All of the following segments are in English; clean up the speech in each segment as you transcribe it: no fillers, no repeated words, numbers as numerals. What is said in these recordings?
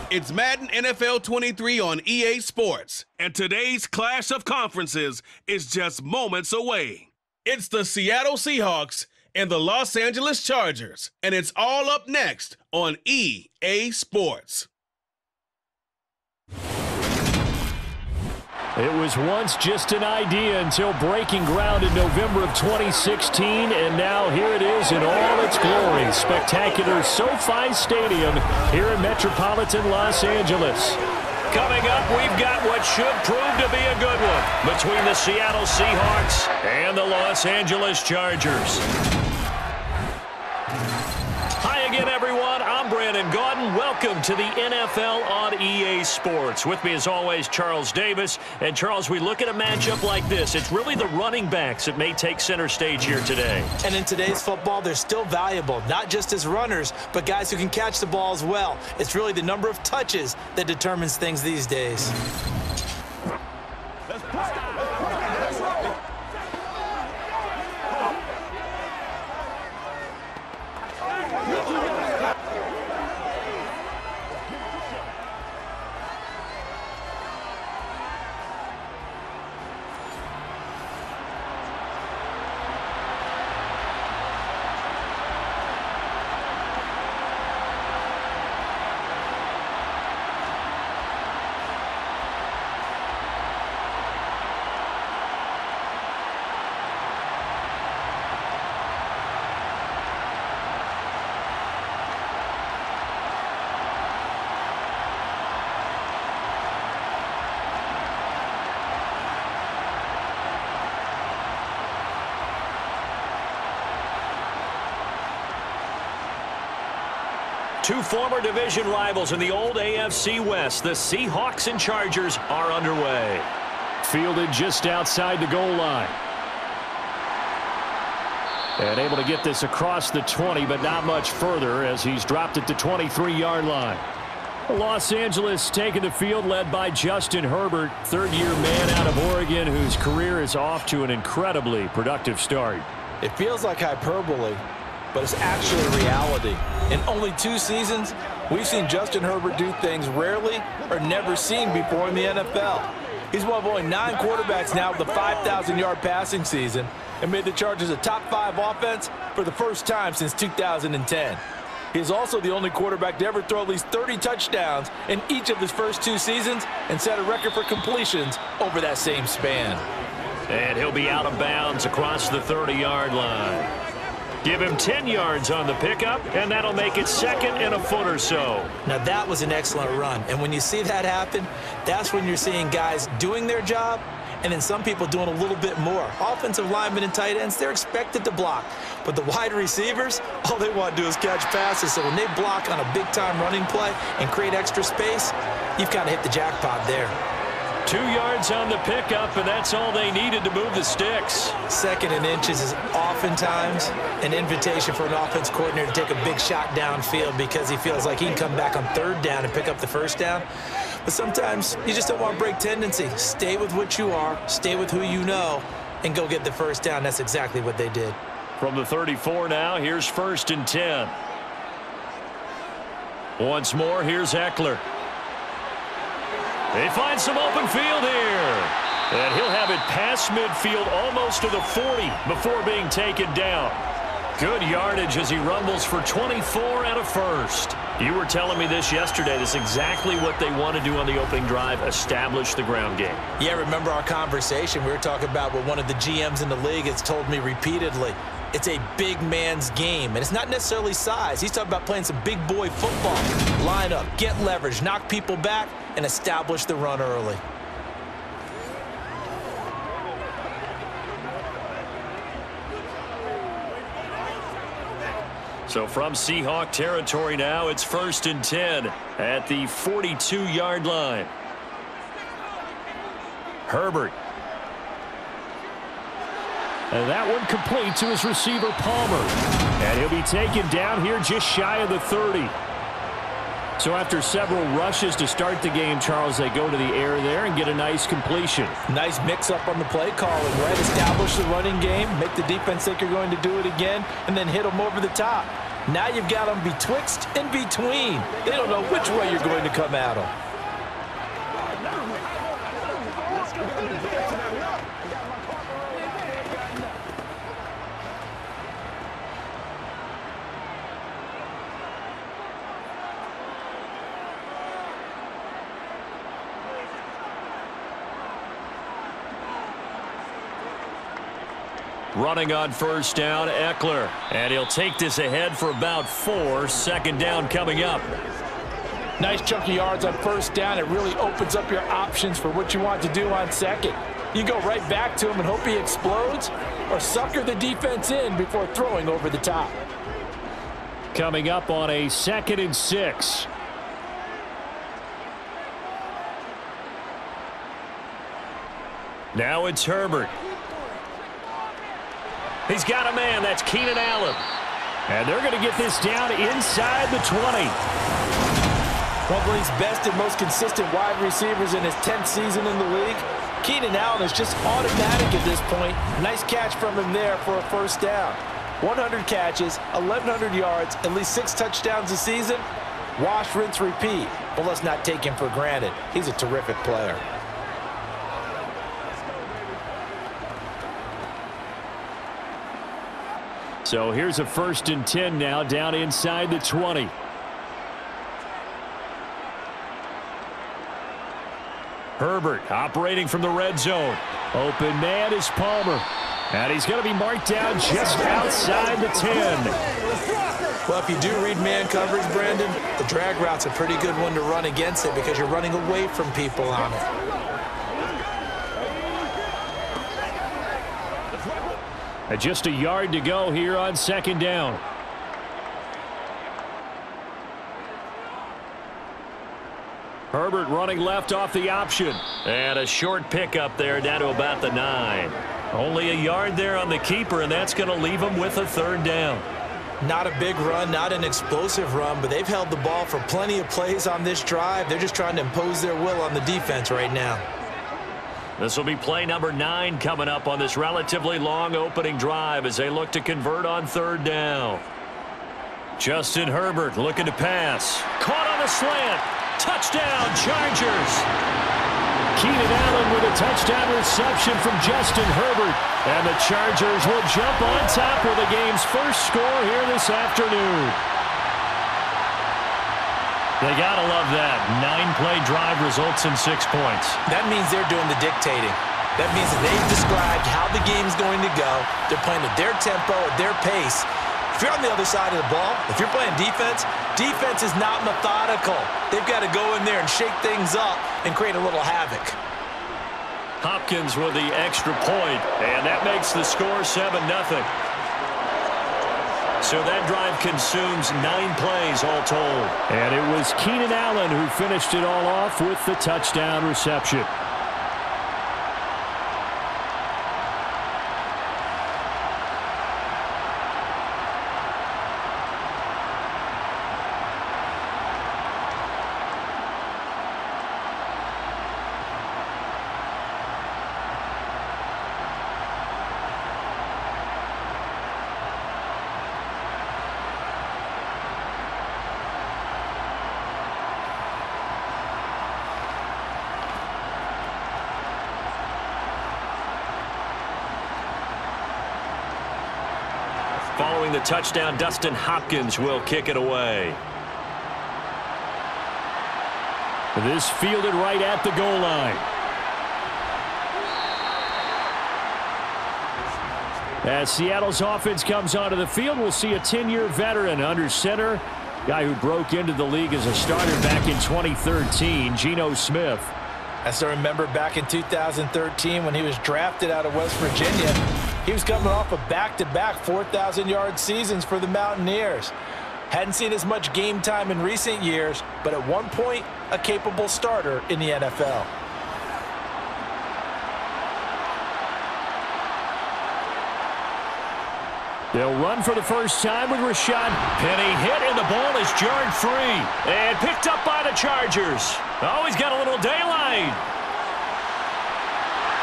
It's Madden NFL 23 on EA Sports, and today's clash of conferences is just moments away. It's the Seattle Seahawks and the Los Angeles Chargers, and it's all up next on EA Sports. It was once just an idea until breaking ground in November of 2016, and now here it is in all its glory. Spectacular SoFi Stadium here in metropolitan Los Angeles. Coming up, we've got what should prove to be a good one between the Seattle Seahawks and the Los Angeles Chargers. Hi again, everyone. I'm Brandon Gaudin. Welcome to the NFL on EA Sports. With me, as always, Charles Davis. And, Charles, we look at a matchup like this. It's really the running backs that may take center stage here today. And in today's football, they're still valuable, not just as runners, but guys who can catch the ball as well. It's really the number of touches that determines things these days. Let's play. Two former division rivals in the old AFC West, the Seahawks and Chargers, are underway. Fielded just outside the goal line. And able to get this across the 20, but not much further as he's dropped it to 23-yard line. Los Angeles taking the field, led by Justin Herbert, third-year man out of Oregon, whose career is off to an incredibly productive start. It feels like hyperbole, but it's actually reality. In only 2 seasons, we've seen Justin Herbert do things rarely or never seen before in the NFL. He's one of only 9 quarterbacks now with a 5,000-yard passing season and made the Chargers a top 5 offense for the first time since 2010. He is also the only quarterback to ever throw at least 30 touchdowns in each of his first 2 seasons and set a record for completions over that same span. And he'll be out of bounds across the 30-yard line. Give him 10 yards on the pickup, and that'll make it second and a foot or so. Now, that was an excellent run. And when you see that happen, that's when you're seeing guys doing their job and then some people doing a little bit more. Offensive linemen and tight ends, they're expected to block. But the wide receivers, all they want to do is catch passes. So when they block on a big-time running play and create extra space, you've kind of hit the jackpot there. 2 yards on the pickup, and that's all they needed to move the sticks. Second and inches is oftentimes an invitation for an offense coordinator to take a big shot downfield because he feels like he can come back on 3rd down and pick up the 1st down. But sometimes you just don't want to break tendency. Stay with what you are, stay with who you know, and go get the 1st down. That's exactly what they did. From the 34 now, here's 1st and 10. Once more, here's Eckler. They find some open field here. And he'll have it past midfield almost to the 40 before being taken down. Good yardage as he rumbles for 24 and a first. You were telling me this yesterday. This is exactly what they want to do on the opening drive, establish the ground game. Yeah, remember our conversation. We were talking about what one of the GMs in the league has told me repeatedly. It's a big man's game, and it's not necessarily size. He's talking about playing some big boy football. Line up, get leverage, knock people back, and establish the run early. So from Seahawk territory now, it's 1st and 10 at the 42-yard line. Herbert. And that one complete to his receiver, Palmer. And he'll be taken down here just shy of the 30. So after several rushes to start the game, Charles, they go to the air there and get a nice completion. Nice mix-up on the play calling, right? Establish the running game, make the defense think you're going to do it again, and then hit them over the top. Now you've got them betwixt and between. They don't know which way you're going to come at them. Running on first down, Eckler. And he'll take this ahead for about 4. Second down coming up. Nice chunk of yards on first down. It really opens up your options for what you want to do on second. You go right back to him and hope he explodes, or sucker the defense in before throwing over the top. Coming up on a 2nd and 6. Now it's Herbert. He's got a man. That's Keenan Allen. And they're going to get this down inside the 20. One of the league's best and most consistent wide receivers in his 10th season in the league. Keenan Allen is just automatic at this point. Nice catch from him there for a first down. 100 catches, 1,100 yards, at least 6 touchdowns a season. Wash, rinse, repeat. But let's not take him for granted. He's a terrific player. So here's a 1st and 10 now, down inside the 20. Herbert operating from the red zone. Open man is Palmer. And he's going to be marked down just outside the 10. Well, if you do read man coverage, Brandon, the drag route's a pretty good one to run against it because you're running away from people on it. And just a yard to go here on 2nd down. Herbert running left off the option. And a short pickup there down to about the 9. Only a yard there on the keeper, and that's going to leave him with a 3rd down. Not a big run, not an explosive run, but they've held the ball for plenty of plays on this drive. They're just trying to impose their will on the defense right now. This will be play number 9 coming up on this relatively long opening drive as they look to convert on 3rd down. Justin Herbert looking to pass. Caught on a slant. Touchdown, Chargers. Keenan Allen with a touchdown reception from Justin Herbert. And the Chargers will jump on top with the game's first score here this afternoon. They got to love that. 9-play drive results in 6 points. That means they're doing the dictating. That means that they've described how the game's going to go. They're playing at their tempo, at their pace. If you're on the other side of the ball, if you're playing defense, defense is not methodical. They've got to go in there and shake things up and create a little havoc. Hopkins with the extra point, and that makes the score 7-0. So that drive consumes 9 plays all told. And it was Keenan Allen who finished it all off with the touchdown reception. Following the touchdown, Dustin Hopkins will kick it away. This fielded right at the goal line. As Seattle's offense comes onto the field, we'll see a 10-year veteran under center. Guy who broke into the league as a starter back in 2013, Geno Smith. I still remember back in 2013 when he was drafted out of West Virginia. He was coming off a back-to-back 4,000-yard seasons for the Mountaineers. Hadn't seen as much game time in recent years, but at one point, a capable starter in the NFL. They'll run for the first time with Rashad Penny. Hit, and the ball is jarred free. And picked up by the Chargers. Oh, he's got a little daylight.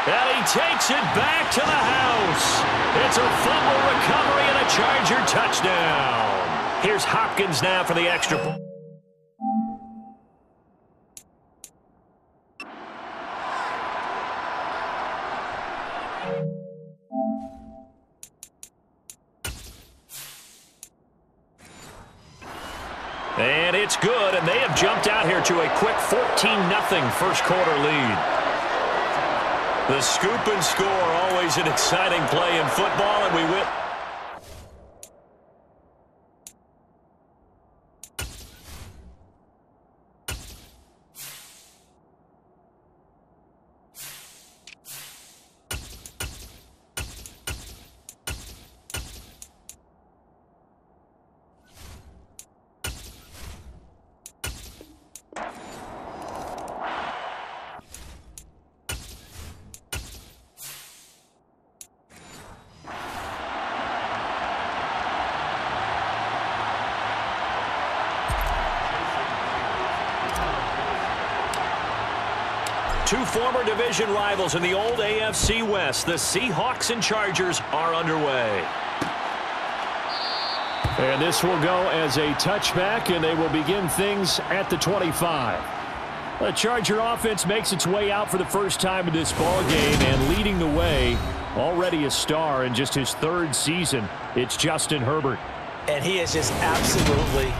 And he takes it back to the house. It's a fumble recovery and a Charger touchdown. Here's Hopkins now for the extra point. And it's good, and they have jumped out here to a quick 14-0 first quarter lead. The scoop and score, always an exciting play in football, and we win. Two former division rivals in the old AFC West. The Seahawks and Chargers are underway. And this will go as a touchback, and they will begin things at the 25. The Charger offense makes its way out for the first time in this ball game, and leading the way, already a star in just his third season, it's Justin Herbert. And he is just absolutely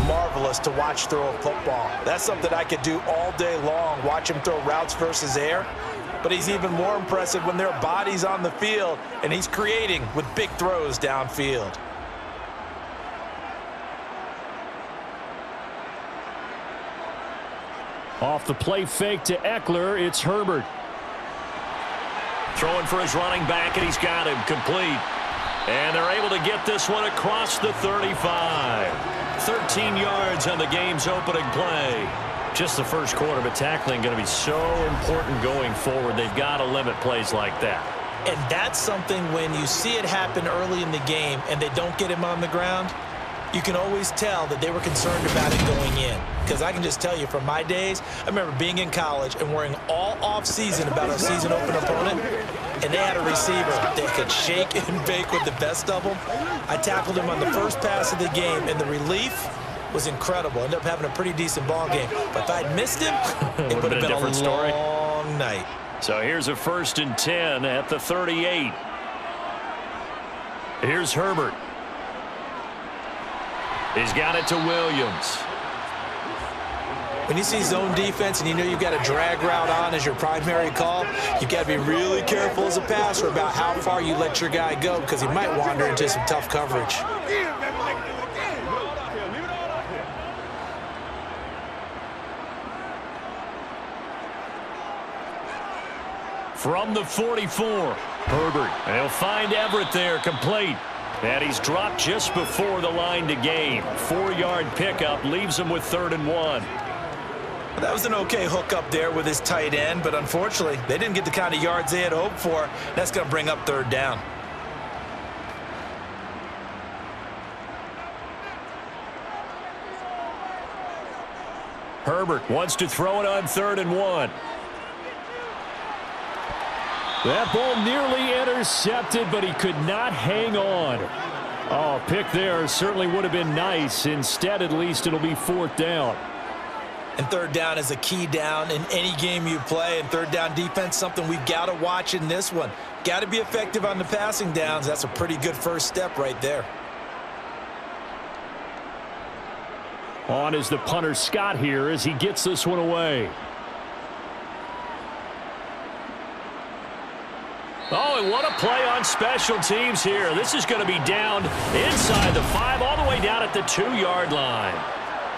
marvelous to watch throw a football. That's something I could do all day long, watch him throw routes versus air. But he's even more impressive when there are bodies on the field, and he's creating with big throws downfield. Off the play fake to Eckler, it's Herbert. Throwing for his running back, and he's got him complete. And they're able to get this one across the 35. 13 yards on the game's opening play. Just the first quarter, but tackling going to be so important going forward. They've got to limit plays like that. And that's something when you see it happen early in the game and they don't get him on the ground, you can always tell that they were concerned about it going in. Because I can just tell you from my days, I remember being in college and worrying all off-season about our season opener opponent, and they had a receiver that could shake and bake with the best of them. I tackled him on the first pass of the game, and the relief was incredible. Ended up having a pretty decent ball game. But if I'd missed him, it would have been a different story. Long night. So here's a 1st and 10 at the 38. Here's Herbert. He's got it to Williams. When you see zone defense and you know you've got a drag route on as your primary call, you've got to be really careful as a passer about how far you let your guy go, because he might wander into some tough coverage. From the 44, Herbert. And he'll find Everett there, complete. And he's dropped just before the line to gain. 4-yard pickup leaves him with 3rd and 1. That was an okay hookup there with his tight end, but unfortunately, they didn't get the kind of yards they had hoped for. That's going to bring up 3rd down. Herbert wants to throw it on 3rd and 1. That ball nearly intercepted, but he could not hang on. Oh, pick there certainly would have been nice. Instead, at least, it'll be 4th down. And 3rd down is a key down in any game you play. And 3rd down defense, something we've got to watch in this one. Got to be effective on the passing downs. That's a pretty good first step right there. On is the punter Scott here as he gets this one away. Oh, and what a play on special teams here. This is going to be down inside the 5, all the way down at the 2-yard line.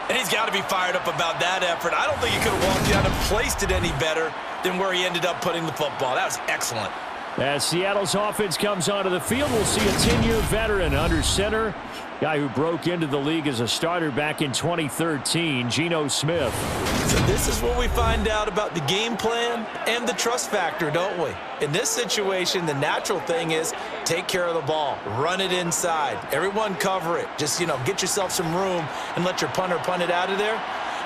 And he's got to be fired up about that effort. I don't think he could have walked down and placed it any better than where he ended up putting the football. That was excellent. As Seattle's offense comes onto the field, we'll see a 10-year veteran under center. Guy who broke into the league as a starter back in 2013, Geno Smith. So this is what we find out about the game plan and the trust factor, don't we? In this situation, the natural thing is take care of the ball, run it inside. Everyone cover it. Just, get yourself some room and let your punter punt it out of there.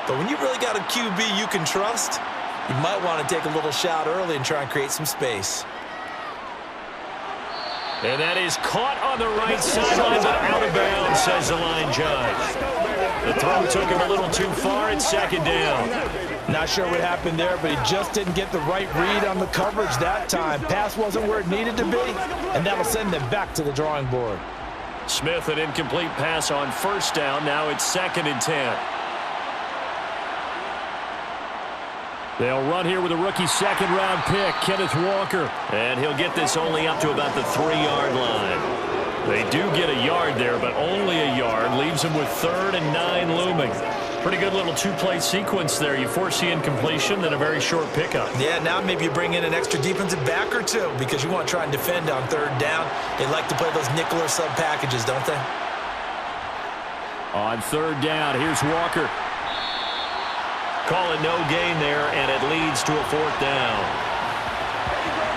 But when you really got a QB you can trust, you might want to take a little shot early and try and create some space. And that is caught on the right sideline, but out of bounds, says the line judge. The throw took him a little too far. It's second down. Not sure what happened there, but he just didn't get the right read on the coverage that time. Pass wasn't where it needed to be, and that'll send them back to the drawing board. Smith, an incomplete pass on first down. Now it's 2nd and 10. They'll run here with a rookie second-round pick, Kenneth Walker. And he'll get this only up to about the 3-yard line. They do get a yard there, but only a yard. Leaves them with 3rd and 9 looming. Pretty good little two-play sequence there. You force the incompletion, then a very short pickup. Yeah, now maybe you bring in an extra defensive back or two because you want to try and defend on 3rd down. They like to play those nickel or sub packages, don't they? On 3rd down, here's Walker. Call it no gain there, and it leads to a 4th down.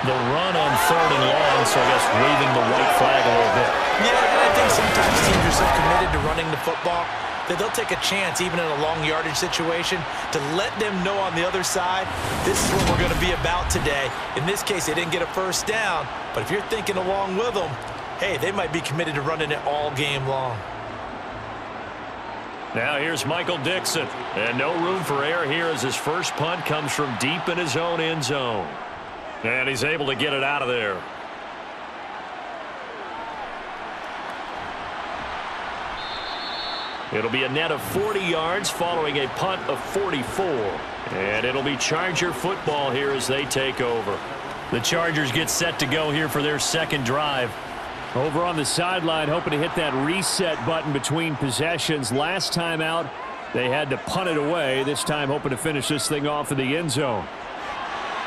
The run on 3rd and long, so I guess waving the white flag a little bit. Yeah, and I think sometimes teams are so committed to running the football that they'll take a chance, even in a long yardage situation, to let them know on the other side, this is what we're going to be about today. In this case, they didn't get a 1st down, but if you're thinking along with them, hey, they might be committed to running it all game long. Now here's Michael Dixon, and no room for error here as his first punt comes from deep in his own end zone. And he's able to get it out of there. It'll be a net of 40 yards following a punt of 44. And it'll be Charger football here as they take over. The Chargers get set to go here for their 2nd drive. Over on the sideline, hoping to hit that reset button between possessions. Last time out, they had to punt it away. This time, hoping to finish this thing off in the end zone.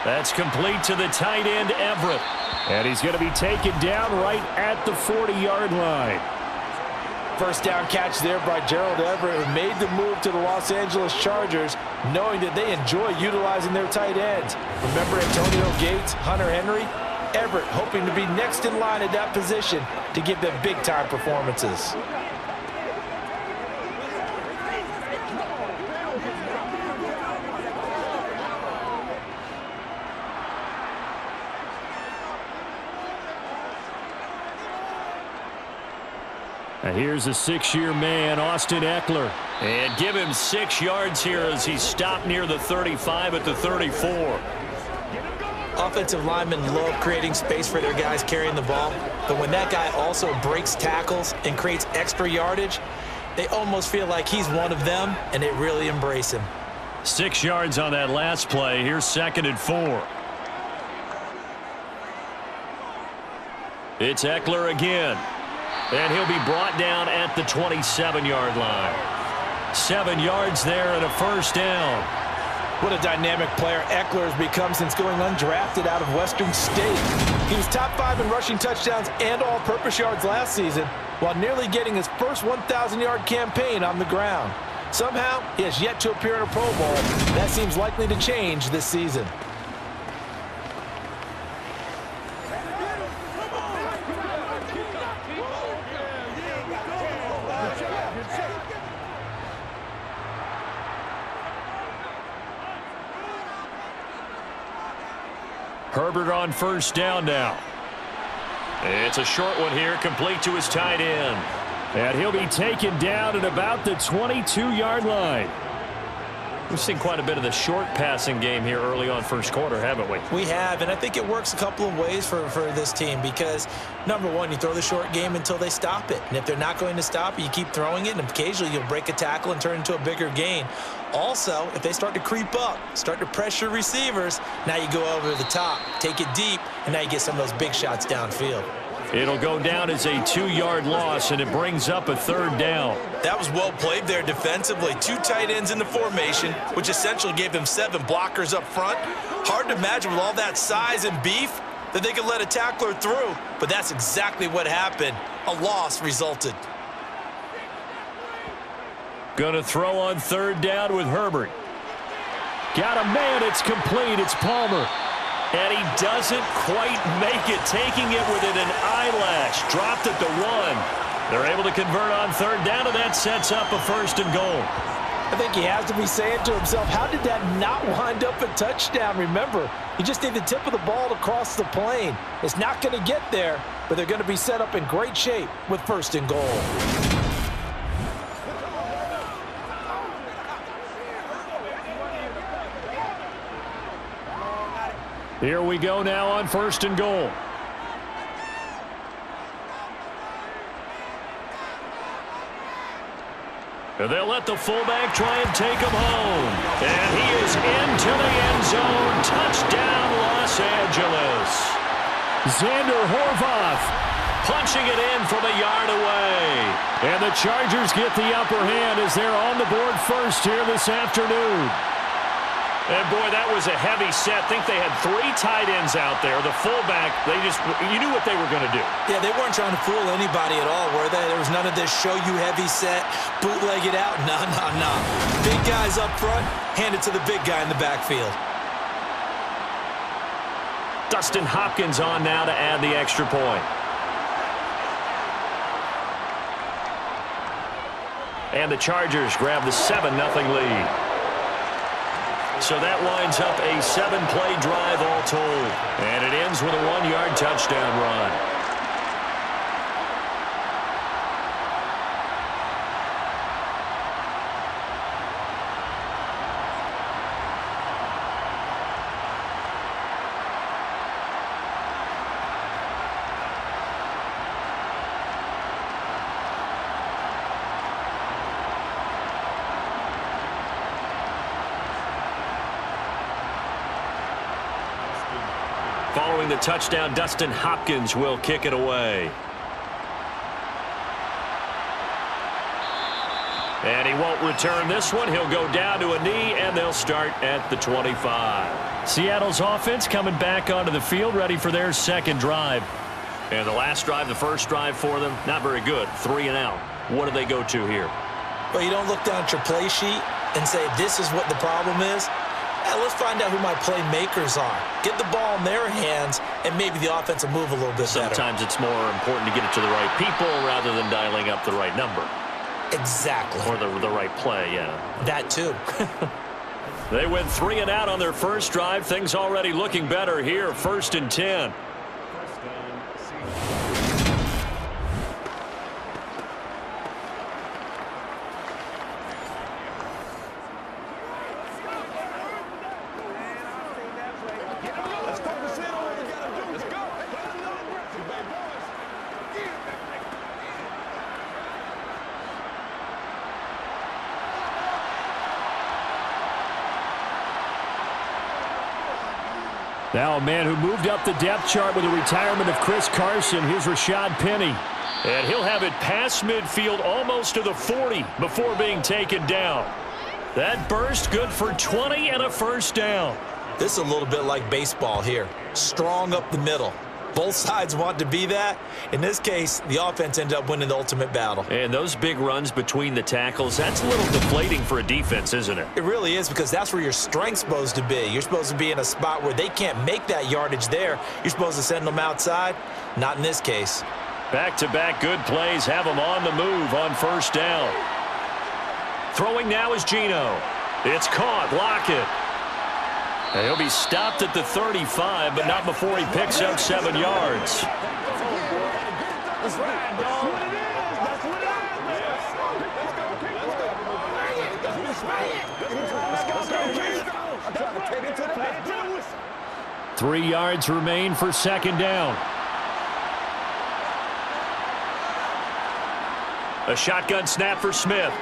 That's complete to the tight end, Everett. And he's going to be taken down right at the 40-yard line. First down catch there by Gerald Everett, who made the move to the Los Angeles Chargers, knowing that they enjoy utilizing their tight ends. Remember Antonio Gates, Hunter Henry? Everett hoping to be next in line at that position to give them big-time performances. And here's a 6-year man, Austin Eckler. And give him 6 yards here as he's stopped near the 35 at the 34. Offensive linemen love creating space for their guys carrying the ball, but when that guy also breaks tackles and creates extra yardage, they almost feel like he's one of them, and they really embrace him. 6 yards on that last play. Here's 2nd and 4. It's Eckler again. And he'll be brought down at the 27-yard line. 7 yards there and a 1st down. What a dynamic player Eckler has become since going undrafted out of Western State. He was top 5 in rushing touchdowns and all-purpose yards last season, while nearly getting his first 1,000-yard campaign on the ground. Somehow, he has yet to appear in a Pro Bowl. That seems likely to change this season. Herbert on 1st down now. It's a short one here, complete to his tight end. And he'll be taken down at about the 22-yard line. We've seen quite a bit of the short passing game here early on 1st quarter, haven't we? We have, and I think it works a couple of ways for this team because, number one, you throw the short game until they stop it. And if they're not going to stop it, you keep throwing it, and occasionally you'll break a tackle and turn into a bigger gain. Also, if they start to creep up, start to pressure receivers, now you go over the top, take it deep, and now you get some of those big shots downfield. It'll go down as a 2-yard loss, and it brings up a 3rd down. That was well played there defensively. 2 tight ends in the formation, which essentially gave them 7 blockers up front. Hard to imagine with all that size and beef that they could let a tackler through, but that's exactly what happened. A loss resulted. Going to throw on 3rd down with Herbert. Got a man, it's complete, it's Palmer. And he doesn't quite make it, taking it within an eyelash. Dropped at the 1. They're able to convert on 3rd down, and that sets up a 1st and goal. I think he has to be saying to himself, how did that not wind up a touchdown? Remember, you just need the tip of the ball to cross the plane. It's not going to get there, but they're going to be set up in great shape with 1st and goal. Here we go now on 1st and goal. They'll let the fullback try and take him home. And he is into the end zone. Touchdown, Los Angeles. Xander Horvath punching it in from a yard away. And the Chargers get the upper hand as they're on the board first here this afternoon. And, boy, that was a heavy set. I think they had 3 tight ends out there. The fullback, you knew what they were going to do. Yeah, they weren't trying to fool anybody at all, were they? There was none of this show you heavy set, bootleg it out. No. Big guys up front, hand it to the big guy in the backfield. Dustin Hopkins on now to add the extra point. And the Chargers grab the 7-0 lead. So that winds up a 7-play drive all told. And it ends with a 1-yard touchdown run. Following the touchdown, Dustin Hopkins will kick it away. And he won't return this one. He'll go down to a knee, and they'll start at the 25. Seattle's offense coming back onto the field, ready for their 2nd drive. And the last drive, the first drive for them, not very good. 3 and out. What do they go to here? Well, you don't look down at your play sheet and say, this is what the problem is. Let's find out who my playmakers are. Get the ball in their hands, and maybe the offense will move a little bit better. Sometimes it's more important to get it to the right people rather than dialing up the right number. Exactly. Or the right play, yeah. That too. They went 3 and out on their first drive. Things already looking better here. 1st and 10. Now a man who moved up the depth chart with the retirement of Chris Carson. Here's Rashad Penny. And he'll have it past midfield almost to the 40 before being taken down. That burst good for 20 and a 1st down. This is a little bit like baseball here. Strong up the middle. Both sides want to be that. In this case, the offense ended up winning the ultimate battle. And those big runs between the tackles, that's a little deflating for a defense, isn't it? It really is, because that's where your strength's supposed to be. You're supposed to be in a spot where they can't make that yardage there. You're supposed to send them outside. Not in this case. Back-to-back good plays have them on the move on 1st down. Throwing now is Geno. It's caught. Lockett. And he'll be stopped at the 35, but not before he picks up 7 yards. That's right, dog. That's what it is. 3 yards remain for 2nd down. A shotgun snap for Smith.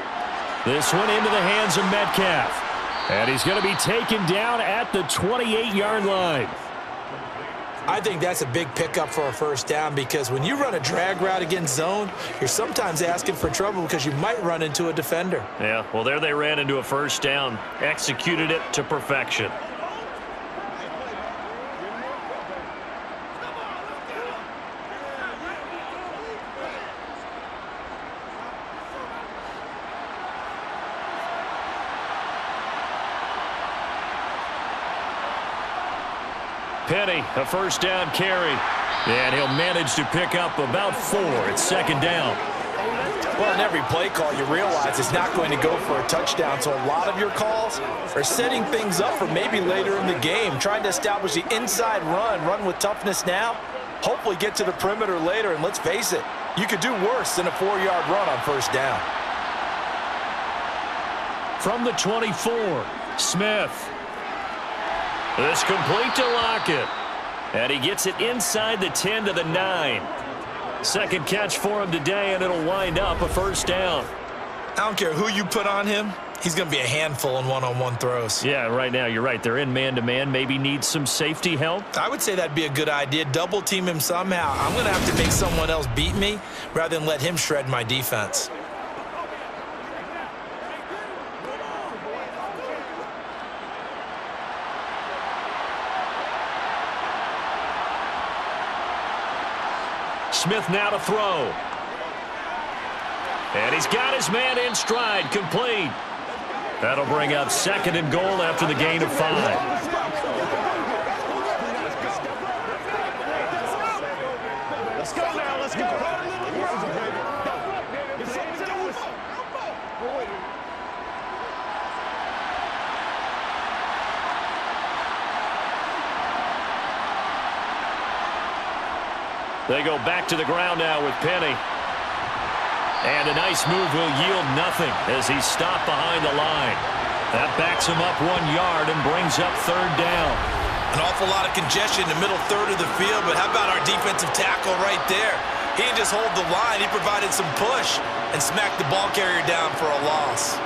This one into the hands of Metcalf. And he's going to be taken down at the 28-yard line. I think that's a big pickup for a 1st down, because when you run a drag route against zone, you're sometimes asking for trouble because you might run into a defender. Yeah, well, there they ran into a 1st down, executed it to perfection. Penny, a 1st down carry. And he'll manage to pick up about 4 at 2nd down. Well, in every play call, you realize it's not going to go for a touchdown, so a lot of your calls are setting things up for maybe later in the game, trying to establish the inside run with toughness now, hopefully get to the perimeter later, and let's face it, you could do worse than a 4-yard run on first down. From the 24, Smith. It's complete to Lockett. And he gets it inside the 10 to the 9. Second catch for him today, and it'll wind up a first down. I don't care who you put on him. He's going to be a handful in one-on-one throws. Yeah, right now, you're right. They're in man-to-man. Maybe need some safety help. I would say that'd be a good idea. Double team him somehow. I'm going to have to make someone else beat me rather than let him shred my defense. Smith now to throw. And he's got his man in stride, complete. That'll bring up second and goal after the gain of 5. Let's go now, let's go. They go back to the ground now with Penny. And a nice move will yield nothing as he's stopped behind the line. That backs him up 1 yard and brings up third down. An awful lot of congestion in the middle third of the field, but how about our defensive tackle right there? He didn't just hold the line, he provided some push and smacked the ball carrier down for a loss.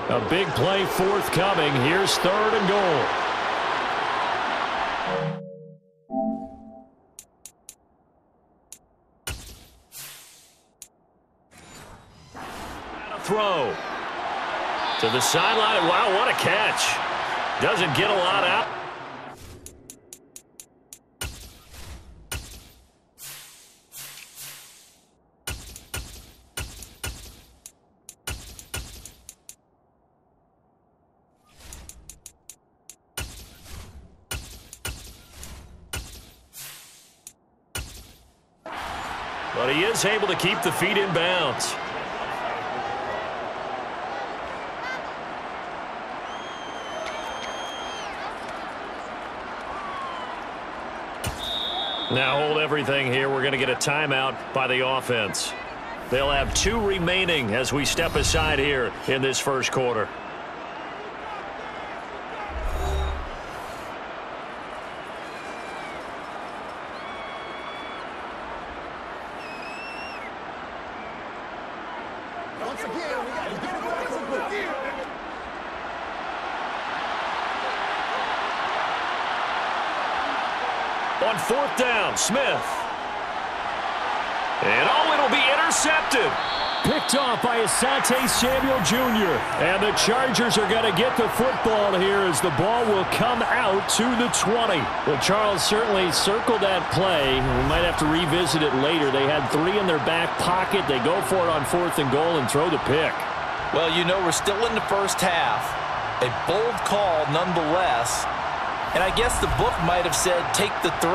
A big play forthcoming. Here's third and goal. And a throw to the sideline. Wow, what a catch. Doesn't get a lot out. But he is able to keep the feet in bounds. Now hold everything here. We're going to get a timeout by the offense. They'll have 2 remaining as we step aside here in this first quarter. On fourth down, Smith. And it'll be intercepted. Picked off by Asante Samuel Jr. And the Chargers are going to get the football here as the ball will come out to the 20. Well, Charles certainly circled that play. We might have to revisit it later. They had 3 in their back pocket. They go for it on fourth and goal and throw the pick. Well, you know, we're still in the first half. A bold call nonetheless. And I guess the book might have said take the 3,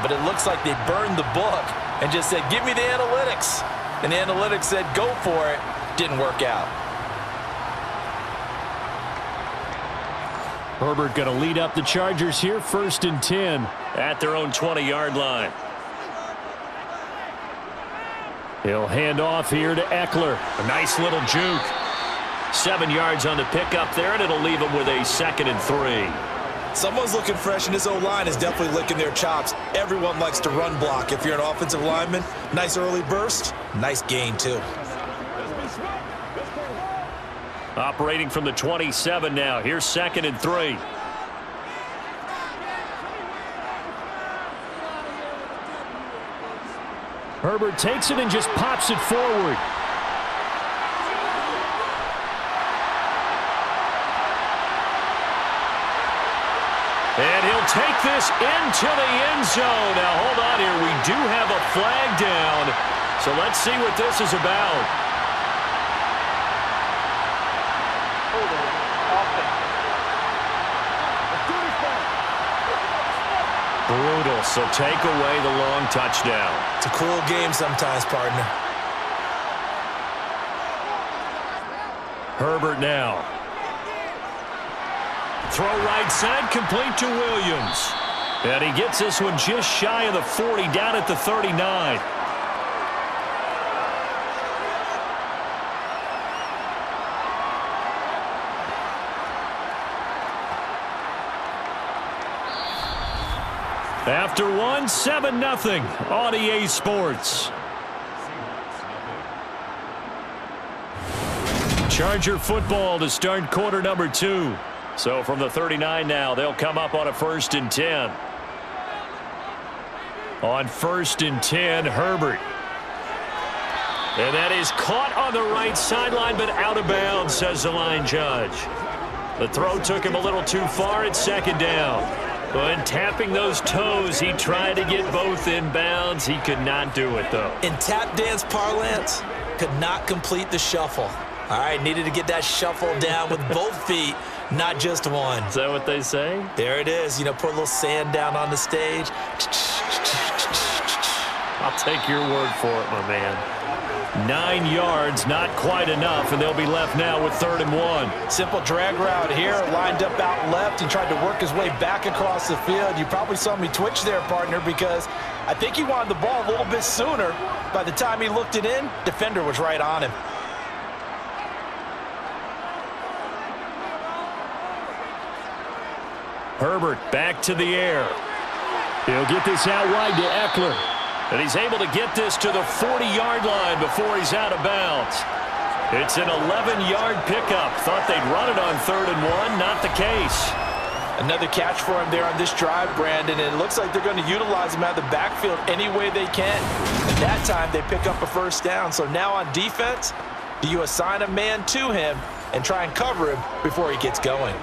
but it looks like they burned the book and just said give me the analytics. And the analytics said go for it. Didn't work out. Herbert going to lead up the Chargers here, 1st and 10 at their own 20-yard line. He'll hand off here to Eckler. A nice little juke. 7 yards on the pickup there, and it'll leave him with a 2nd and 3. Someone's looking fresh, and this O-line is definitely licking their chops. Everyone likes to run block. If you're an offensive lineman, nice early burst, nice gain too. Operating from the 27 now. Here's 2nd and 3. Herbert takes it and just pops it forward. And he'll take this into the end zone. Now, hold on here. We do have a flag down. So let's see what this is about. Brutal, so take away the long touchdown. It's a cruel game sometimes, partner. Herbert now. Throw right side, complete to Williams. And he gets this one just shy of the 40, down at the 39. After one, 7-0 on EA Sports. Charger football to start quarter number 2. So from the 39 now, they'll come up on a 1st and 10. On 1st and 10, Herbert. And that is caught on the right sideline, but out of bounds, says the line judge. The throw took him a little too far at 2nd down. When tapping those toes, he tried to get both in bounds. He could not do it, though. In tap dance parlance, could not complete the shuffle. All right, needed to get that shuffle down with both feet, not just one. Is that what they say? There it is. You know, put a little sand down on the stage. I'll take your word for it, my man. 9 yards, not quite enough, and they'll be left now with 3rd and 1. Simple drag route here, lined up out left. He tried to work his way back across the field. You probably saw me twitch there, partner, because I think he wanted the ball a little bit sooner. By the time he looked it in, defender was right on him. Herbert back to the air. He'll get this out wide to Eckler. And he's able to get this to the 40-yard line before he's out of bounds. It's an 11-yard pickup. Thought they'd run it on 3rd and 1. Not the case. Another catch for him there on this drive, Brandon, and it looks like they're going to utilize him out of the backfield any way they can. At that time, they pick up a 1st down. So now on defense, do you assign a man to him and try and cover him before he gets going?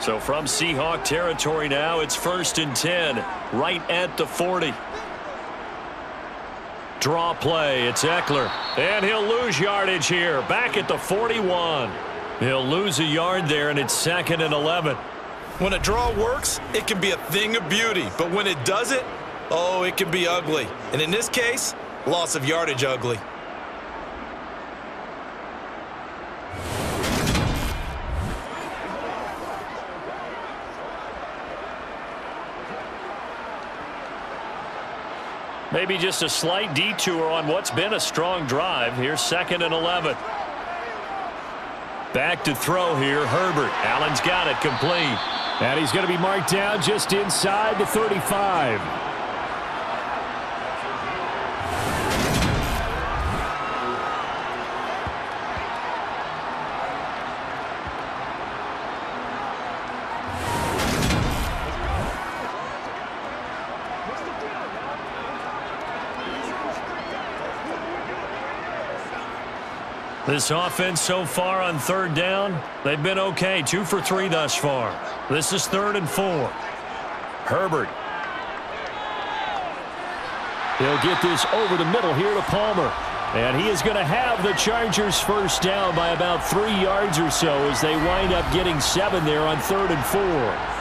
So from Seahawk territory now, it's 1st and 10, right at the 40. Draw play, it's Eckler, and he'll lose yardage here, back at the 41. He'll lose a yard there, and it's 2nd and 11. When a draw works, it can be a thing of beauty, but when it doesn't, oh, it can be ugly. And in this case, loss of yardage ugly. Maybe just a slight detour on what's been a strong drive. Here's 2nd and 11. Back to throw here, Herbert. Allen's got it complete. And he's going to be marked down just inside the 35. This offense so far on 3rd down, they've been okay. 2 for 3 thus far. This is 3rd and 4. Herbert. He'll get this over the middle here to Palmer. And he is going to have the Chargers 1st down by about 3 yards or so as they wind up getting 7 there on 3rd and 4.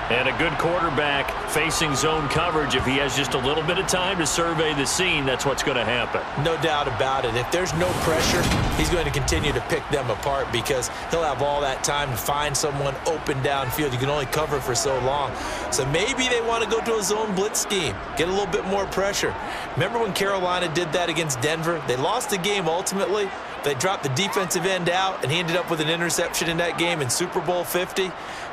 And a good quarterback facing zone coverage. If he has just a little bit of time to survey the scene, that's what's going to happen. No doubt about it. If there's no pressure, he's going to continue to pick them apart because he'll have all that time to find someone open downfield. You can only cover for so long. So maybe they want to go to a zone blitz scheme, get a little bit more pressure. Remember when Carolina did that against Denver? They lost the game ultimately. They dropped the defensive end out, and he ended up with an interception in that game in Super Bowl 50.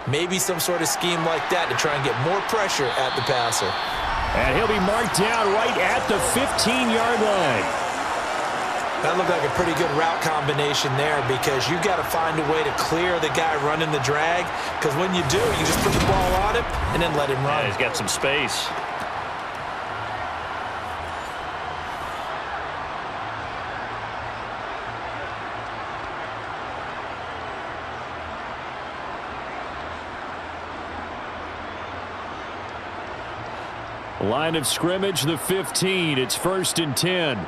Maybe some sort of scheme like that to try and get more pressure at the passer. And he'll be marked down right at the 15-yard line. That looked like a pretty good route combination there because you got to find a way to clear the guy running the drag because when you do, you just put the ball on him and then let him run. Yeah, he's got some space. Line of scrimmage, the 15. It's 1st and 10.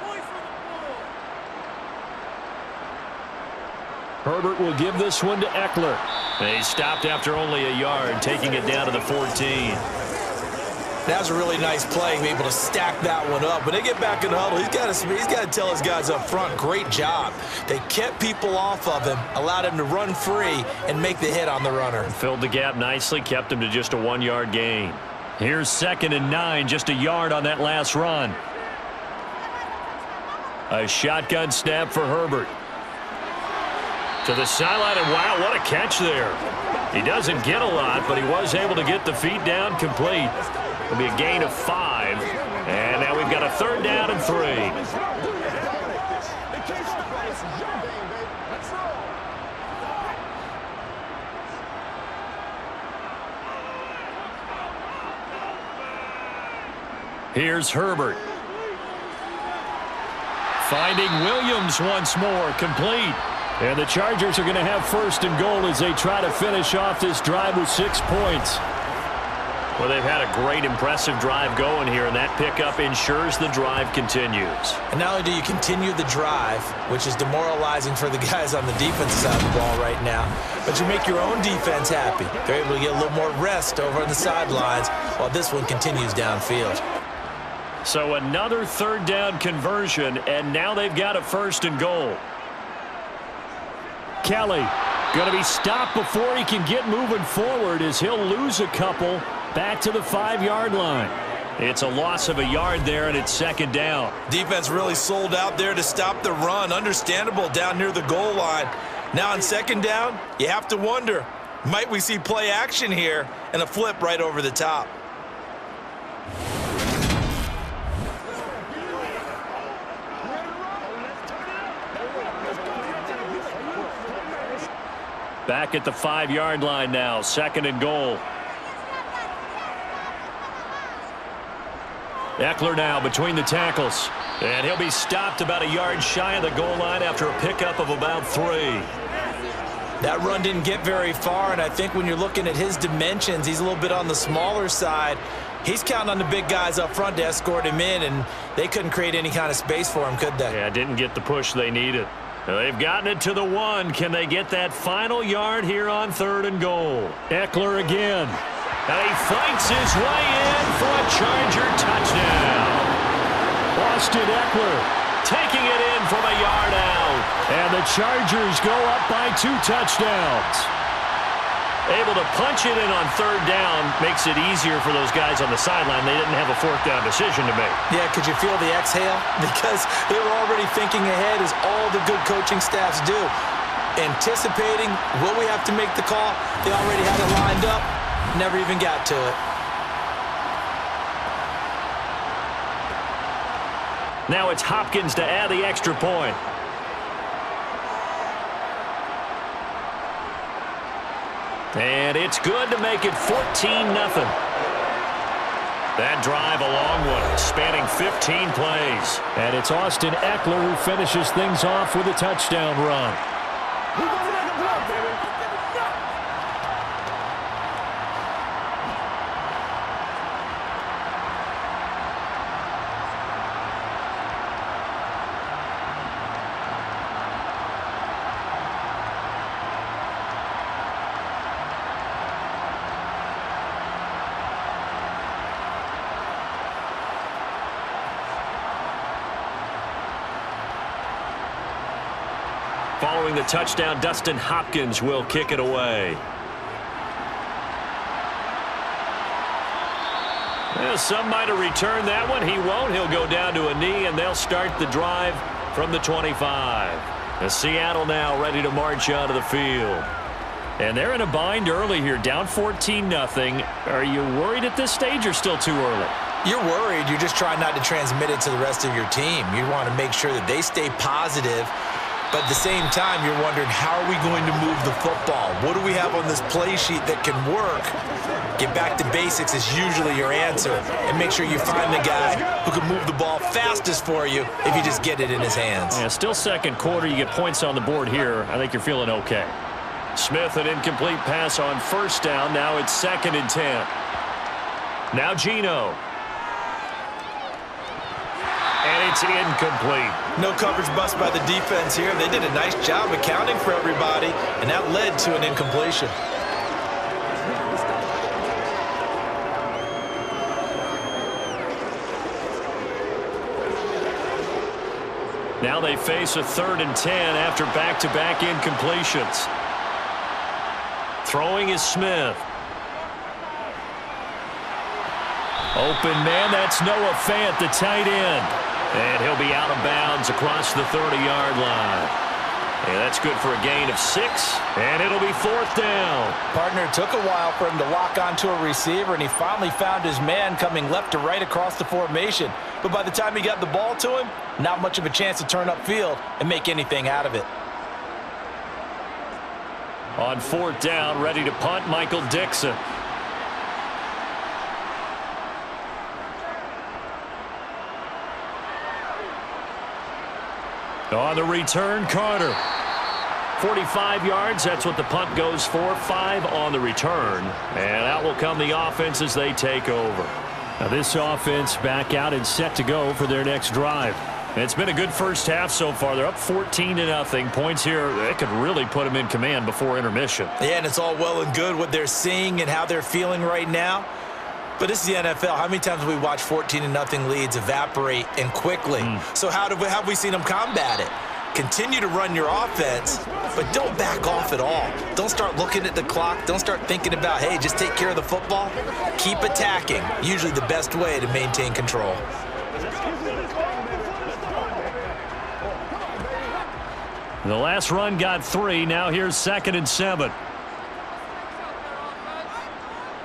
Herbert will give this one to Eckler. They stopped after only a yard, taking it down to the 14. That was a really nice play, able to stack that one up. When they get back in the huddle, he's got to tell his guys up front, great job. They kept people off of him, allowed him to run free and make the hit on the runner. Filled the gap nicely, kept him to just a 1-yard gain. Here's 2nd and 9, just a yard on that last run. A shotgun snap for Herbert. To the sideline, and wow, what a catch there. He doesn't get a lot, but he was able to get the feet down complete. It'll be a gain of 5. And now we've got a 3rd down and 3. Here's Herbert. Finding Williams once more, complete. And the Chargers are going to have 1st and goal as they try to finish off this drive with 6 points. Well, they've had a great, impressive drive going here, and that pickup ensures the drive continues. And not only do you continue the drive, which is demoralizing for the guys on the defensive side of the ball right now, but you make your own defense happy. They're able to get a little more rest over on the sidelines while this one continues downfield. So another 3rd down conversion, and now they've got a 1st and goal. Kelly going to be stopped before he can get moving forward as he'll lose a couple back to the 5-yard line. It's a loss of a yard there, and it's 2nd down. Defense really sold out there to stop the run. Understandable down near the goal line. Now on 2nd down, you have to wonder, might we see play action here and a flip right over the top? Back at the 5-yard line now, 2nd and goal. Eckler now between the tackles. And he'll be stopped about a yard shy of the goal line after a pickup of about 3. That run didn't get very far, and I think when you're looking at his dimensions, he's a little bit on the smaller side. He's counting on the big guys up front to escort him in, and they couldn't create any kind of space for him, could they? Yeah, didn't get the push they needed. They've gotten it to the 1. Can they get that final yard here on 3rd and goal? Eckler again. And he fights his way in for a Charger touchdown. Austin Eckler taking it in from a yard out. And the Chargers go up by 2 touchdowns. Able to punch it in on 3rd down makes it easier for those guys on the sideline. They didn't have a 4th down decision to make. Yeah, could you feel the exhale? Because they were already thinking ahead, as all the good coaching staffs do. Anticipating, will we have to make the call? They already had it lined up, never even got to it. Now it's Hopkins to add the extra point. And it's good to make it 14-0. That drive a long one, spanning 15 plays. And it's Austin Eckler who finishes things off with a touchdown run. Following the touchdown, Dustin Hopkins will kick it away. Well, some might have returned that one. He won't. He'll go down to a knee, and they'll start the drive from the 25. The Seattle now ready to march onto the field. And they're in a bind early here, down 14-0. Are you worried at this stage or still too early? You're worried. You're just trying not to transmit it to the rest of your team. You want to make sure that they stay positive. But at the same time, you're wondering, how are we going to move the football? What do we have on this play sheet that can work? Get back to basics is usually your answer. And make sure you find the guy who can move the ball fastest for you if you just get it in his hands. Yeah, still 2nd quarter. You get points on the board here. I think you're feeling okay. Smith, an incomplete pass on 1st down. Now it's 2nd and 10. Now Geno. And it's incomplete. No coverage bust by the defense here. They did a nice job accounting for everybody, and that led to an incompletion. Now they face a 3rd and 10 after back-to-back incompletions. Throwing is Smith. Open man, that's Noah Fant, the tight end. And he'll be out of bounds across the 30-yard line. And that's good for a gain of 6, and it'll be 4th down. Partner, it took a while for him to lock onto a receiver, and he finally found his man coming left to right across the formation. But by the time he got the ball to him, not much of a chance to turn upfield and make anything out of it. On 4th down, ready to punt, Michael Dixon. On the return, Carter. 45 yards, that's what the punt goes for. 5 on the return. And out will come the offense as they take over. Now this offense back out and set to go for their next drive. And it's been a good first half so far. They're up 14-0. Points here, they could really put them in command before intermission. Yeah, and it's all well and good what they're seeing and how they're feeling right now. But this is the NFL. How many times have we watched 14-0 leads evaporate and quickly? So how have we seen them combat it? Continue to run your offense, but don't back off at all. Don't start looking at the clock. Don't start thinking about, hey, just take care of the football. Keep attacking. Usually the best way to maintain control. The last run got 3. Now here's 2nd and 7.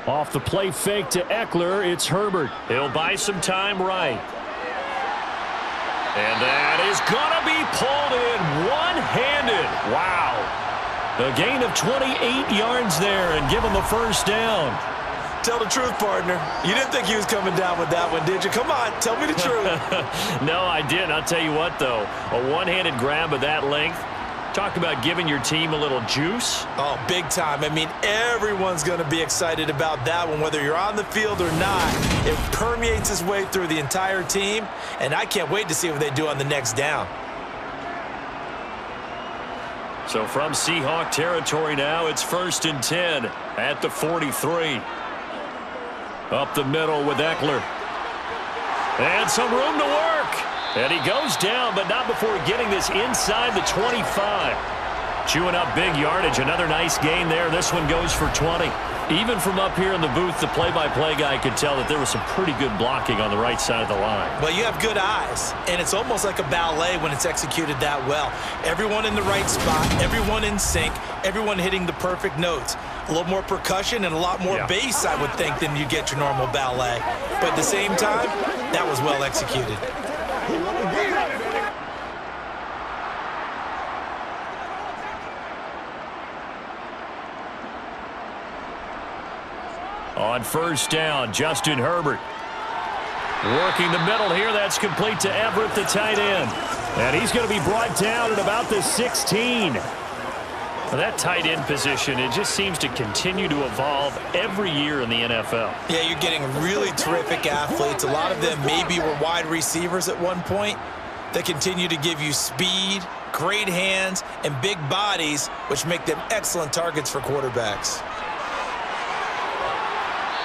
Off the play fake to Eckler, it's Herbert. He'll buy some time right. And that is going to be pulled in one-handed. Wow. A gain of 28 yards there and give him the 1st down. Tell the truth, partner. You didn't think he was coming down with that one, did you? Come on, tell me the truth. No, I didn't. I'll tell you what, though. A one-handed grab of that length. Talk about giving your team a little juice. Oh, big time. I mean, everyone's going to be excited about that one, whether you're on the field or not. It permeates its way through the entire team, and I can't wait to see what they do on the next down. So from Seahawk territory now, it's 1st and 10 at the 43. Up the middle with Eckler. And some room to work. And he goes down, but not before getting this inside the 25. Chewing up big yardage. Another nice gain there. This one goes for 20. Even from up here in the booth, the play-by-play guy could tell that there was some pretty good blocking on the right side of the line. Well, you have good eyes, and it's almost like a ballet when it's executed that well. Everyone in the right spot, everyone in sync, everyone hitting the perfect notes. A little more percussion and a lot more bass, I would think, than you get your normal ballet. But at the same time, that was well executed. On 1st down, Justin Herbert. Working the middle here. That's complete to Everett, the tight end. And he's going to be brought down at about the 16. That tight end position, it just seems to continue to evolve every year in the NFL. Yeah, you're getting really terrific athletes. A lot of them maybe were wide receivers at one point. They continue to give you speed, great hands, and big bodies, which make them excellent targets for quarterbacks.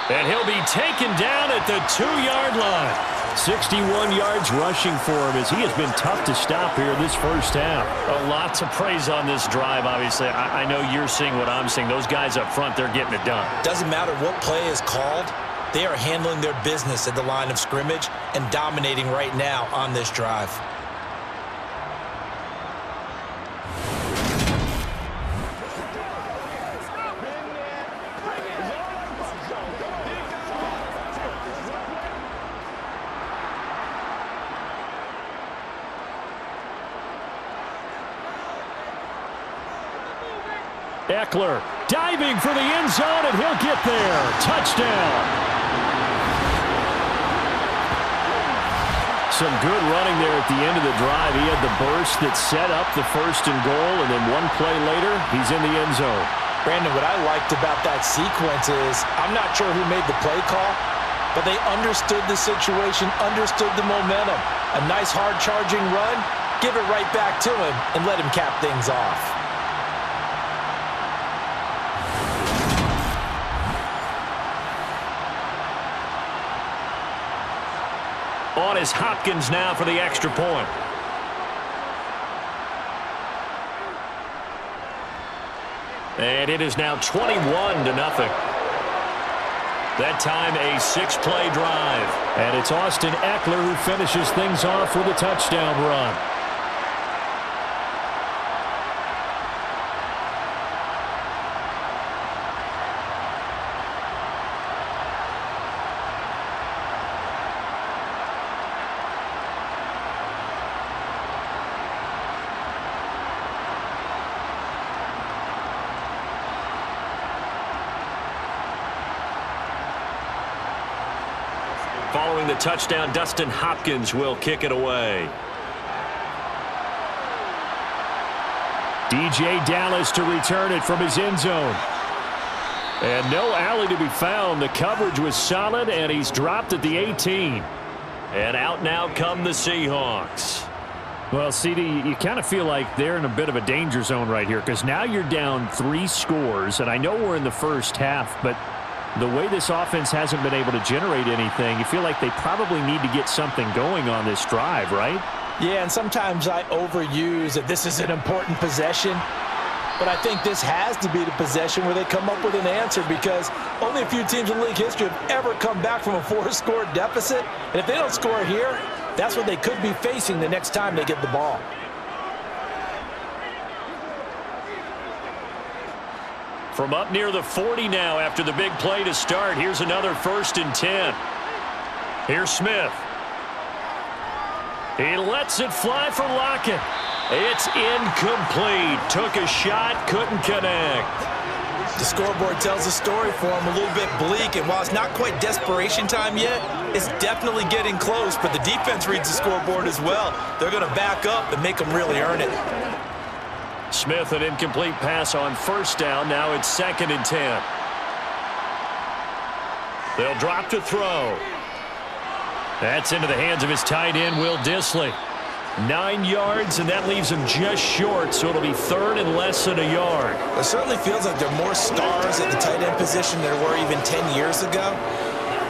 And he'll be taken down at the 2-yard line. 61 yards rushing for him as he has been tough to stop here this first half. A lot to praise on this drive, obviously. I know you're seeing what I'm seeing. Those guys up front, they're getting it done. Doesn't matter what play is called. They are handling their business at the line of scrimmage and dominating right now on this drive. Eckler diving for the end zone, and he'll get there. Touchdown. Some good running there at the end of the drive. He had the burst that set up the 1st and goal, and then one play later, he's in the end zone. Brandon, what I liked about that sequence is I'm not sure who made the play call, but they understood the situation, understood the momentum. A nice hard charging run. Give it right back to him and let him cap things off. On is Hopkins now for the extra point. And it is now 21-0. That time a 6-play drive. And it's Austin Eckler who finishes things off with a touchdown run. Following the touchdown, Dustin Hopkins will kick it away. DJ Dallas to return it from his end zone. And no alley to be found. The coverage was solid, and he's dropped at the 18. And out now come the Seahawks. Well, CD, you kind of feel like they're in a bit of a danger zone right here because now you're down 3 scores, and I know we're in the first half, but the way this offense hasn't been able to generate anything, you feel like they probably need to get something going on this drive, right? Yeah, and sometimes I overuse that this is an important possession, but I think this has to be the possession where they come up with an answer because only a few teams in league history have ever come back from a 4-score deficit, and if they don't score here, that's what they could be facing the next time they get the ball. From up near the 40 now after the big play to start. Here's another 1st and 10. Here's Smith. He lets it fly for Lockett. It's incomplete. Took a shot, couldn't connect. The scoreboard tells a story for him, a little bit bleak, and while it's not quite desperation time yet, it's definitely getting close, but the defense reads the scoreboard as well. They're going to back up and make them really earn it. Smith, an incomplete pass on 1st down. Now it's 2nd and 10. They'll drop to throw. That's into the hands of his tight end, Will Dissly. 9 yards, and that leaves him just short, so it'll be 3rd and less than a yard. It certainly feels like there are more stars at the tight end position than there were even 10 years ago.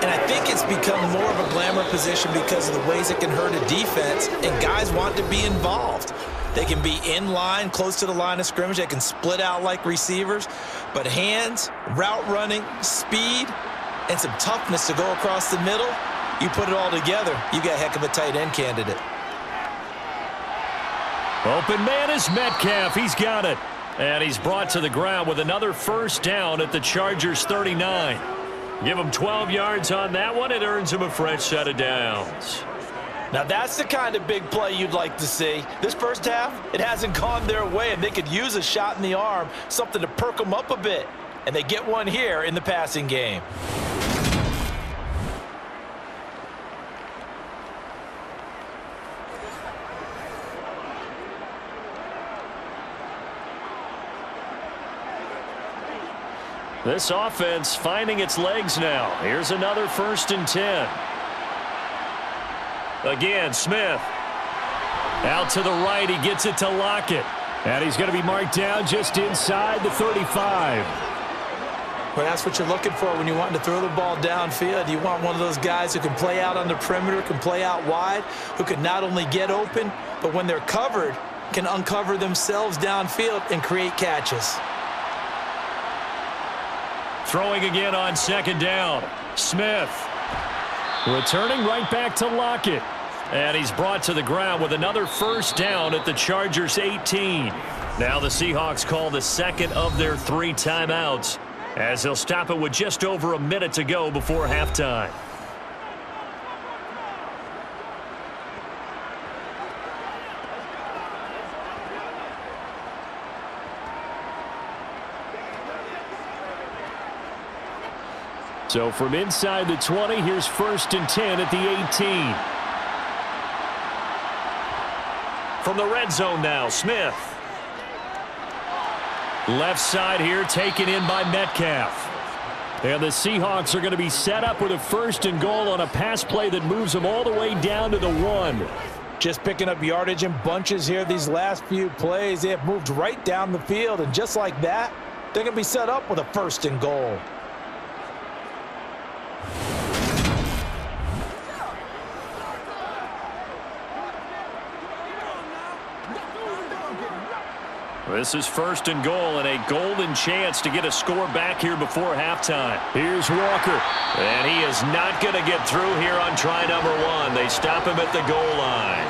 And I think it's become more of a glamour position because of the ways it can hurt a defense, and guys want to be involved. They can be in line, close to the line of scrimmage. They can split out like receivers. But hands, route running, speed, and some toughness to go across the middle, you put it all together, you got a heck of a tight end candidate. Open man is Metcalf. He's got it. And he's brought to the ground with another 1st down at the Chargers' 39. Give him 12 yards on that one. It earns him a fresh set of downs. Now that's the kind of big play you'd like to see. This first half, it hasn't gone their way, and they could use a shot in the arm, something to perk them up a bit. And they get one here in the passing game. This offense finding its legs now. Here's another 1st and 10. Again, Smith. Out to the right, he gets it to Lockett. And he's going to be marked down just inside the 35. Well, that's what you're looking for when you want to throw the ball downfield. You want one of those guys who can play out on the perimeter, can play out wide, who can not only get open, but when they're covered, can uncover themselves downfield and create catches. Throwing again on 2nd down. Smith. Returning right back to Lockett. And he's brought to the ground with another 1st down at the Chargers' 18. Now the Seahawks call the 2nd of their 3 timeouts as they'll stop it with just over a minute to go before halftime. So from inside the 20, here's 1st and 10 at the 18. From the red zone now, Smith. Left side here taken in by Metcalf. And the Seahawks are going to be set up with a 1st and goal on a pass play that moves them all the way down to the 1. Just picking up yardage in bunches here these last few plays. They have moved right down the field, and just like that, they're going to be set up with a 1st and goal. This is 1st and goal and a golden chance to get a score back here before halftime. Here's Walker. And he is not going to get through here on try number 1. They stop him at the goal line.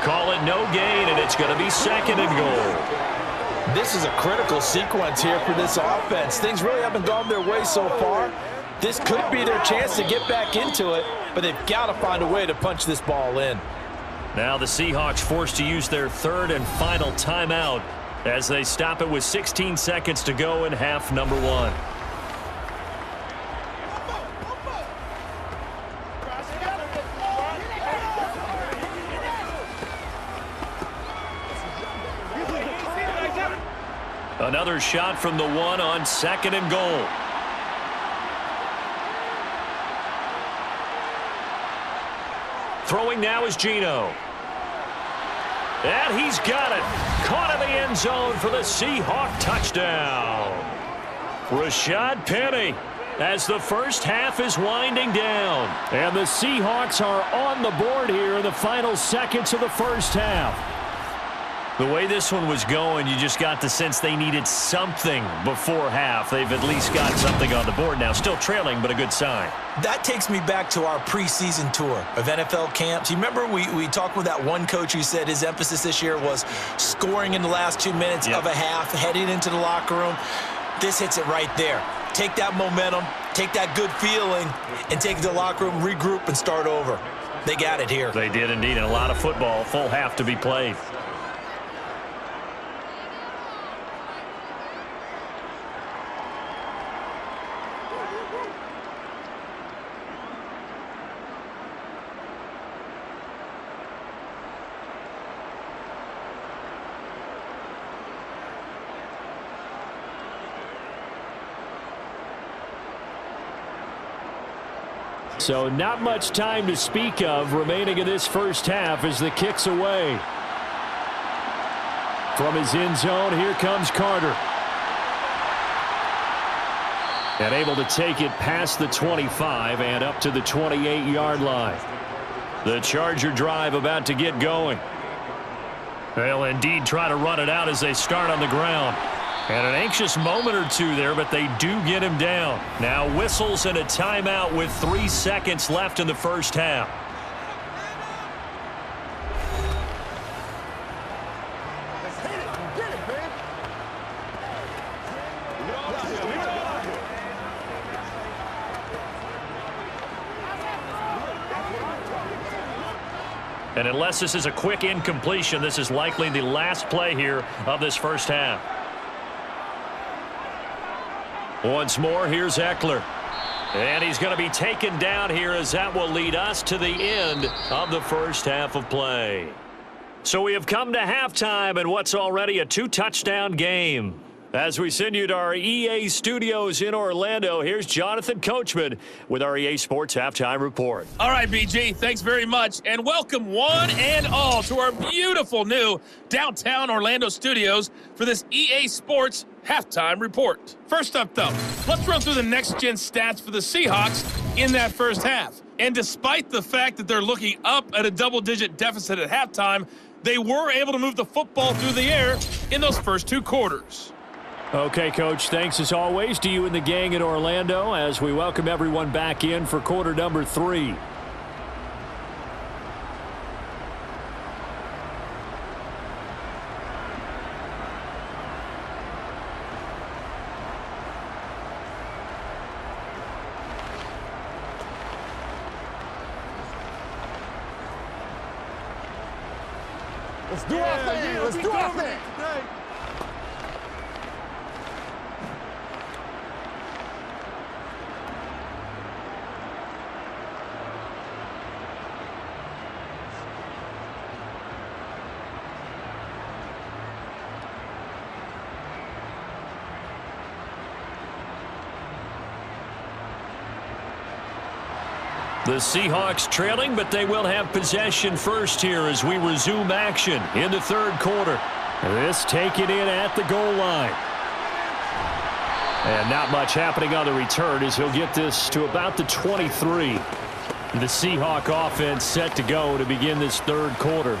Call it no gain, and it's going to be 2nd and goal. This is a critical sequence here for this offense. Things really haven't gone their way so far. This could be their chance to get back into it, but they've got to find a way to punch this ball in. Now the Seahawks forced to use their 3rd and final timeout as they stop it with 16 seconds to go in half number 1. Another shot from the 1 on 2nd and goal. Throwing now is Geno. And he's got it. Caught in the end zone for the Seahawk touchdown. Rashad Penny as the first half is winding down. And the Seahawks are on the board here in the final seconds of the first half. The way this one was going, you just got the sense they needed something before half. They've at least got something on the board now. Still trailing, but a good sign. That takes me back to our preseason tour of NFL camps. You remember we talked with that one coach who said his emphasis this year was scoring in the last 2 minutes of a half, heading into the locker room. This hits it right there. Take that momentum, take that good feeling, and take it to the locker room, regroup, and start over. They got it here. They did indeed, and a lot of football, full half to be played. So not much time to speak of remaining in this first half as the kick's away. From his end zone, here comes Carter. And able to take it past the 25 and up to the 28-yard line. The Charger drive about to get going. They'll indeed try to run it out as they start on the ground. And an anxious moment or two there, but they do get him down. Now whistles and a timeout with 3 seconds left in the first half. And unless this is a quick incompletion, this is likely the last play here of this first half. Once more, here's Eckler. And he's going to be taken down here as that will lead us to the end of the first half of play. So we have come to halftime in what's already a 2-touchdown game. As we send you to our EA studios in Orlando, here's Jonathan Coachman with our EA Sports Halftime Report. All right, BG, thanks very much. And welcome one and all to our beautiful new downtown Orlando studios for this EA Sports Halftime Report. First up, though, let's run through the next-gen stats for the Seahawks in that first half. And despite the fact that they're looking up at a double-digit deficit at halftime, they were able to move the football through the air in those first 2 quarters. Okay, Coach, thanks as always to you and the gang in Orlando as we welcome everyone back in for quarter number 3. Let's do our thing. Let's do our thing. The Seahawks trailing, but they will have possession first here as we resume action in the third quarter. This taken in at the goal line. And not much happening on the return as he'll get this to about the 23. The Seahawk offense set to go to begin this third quarter.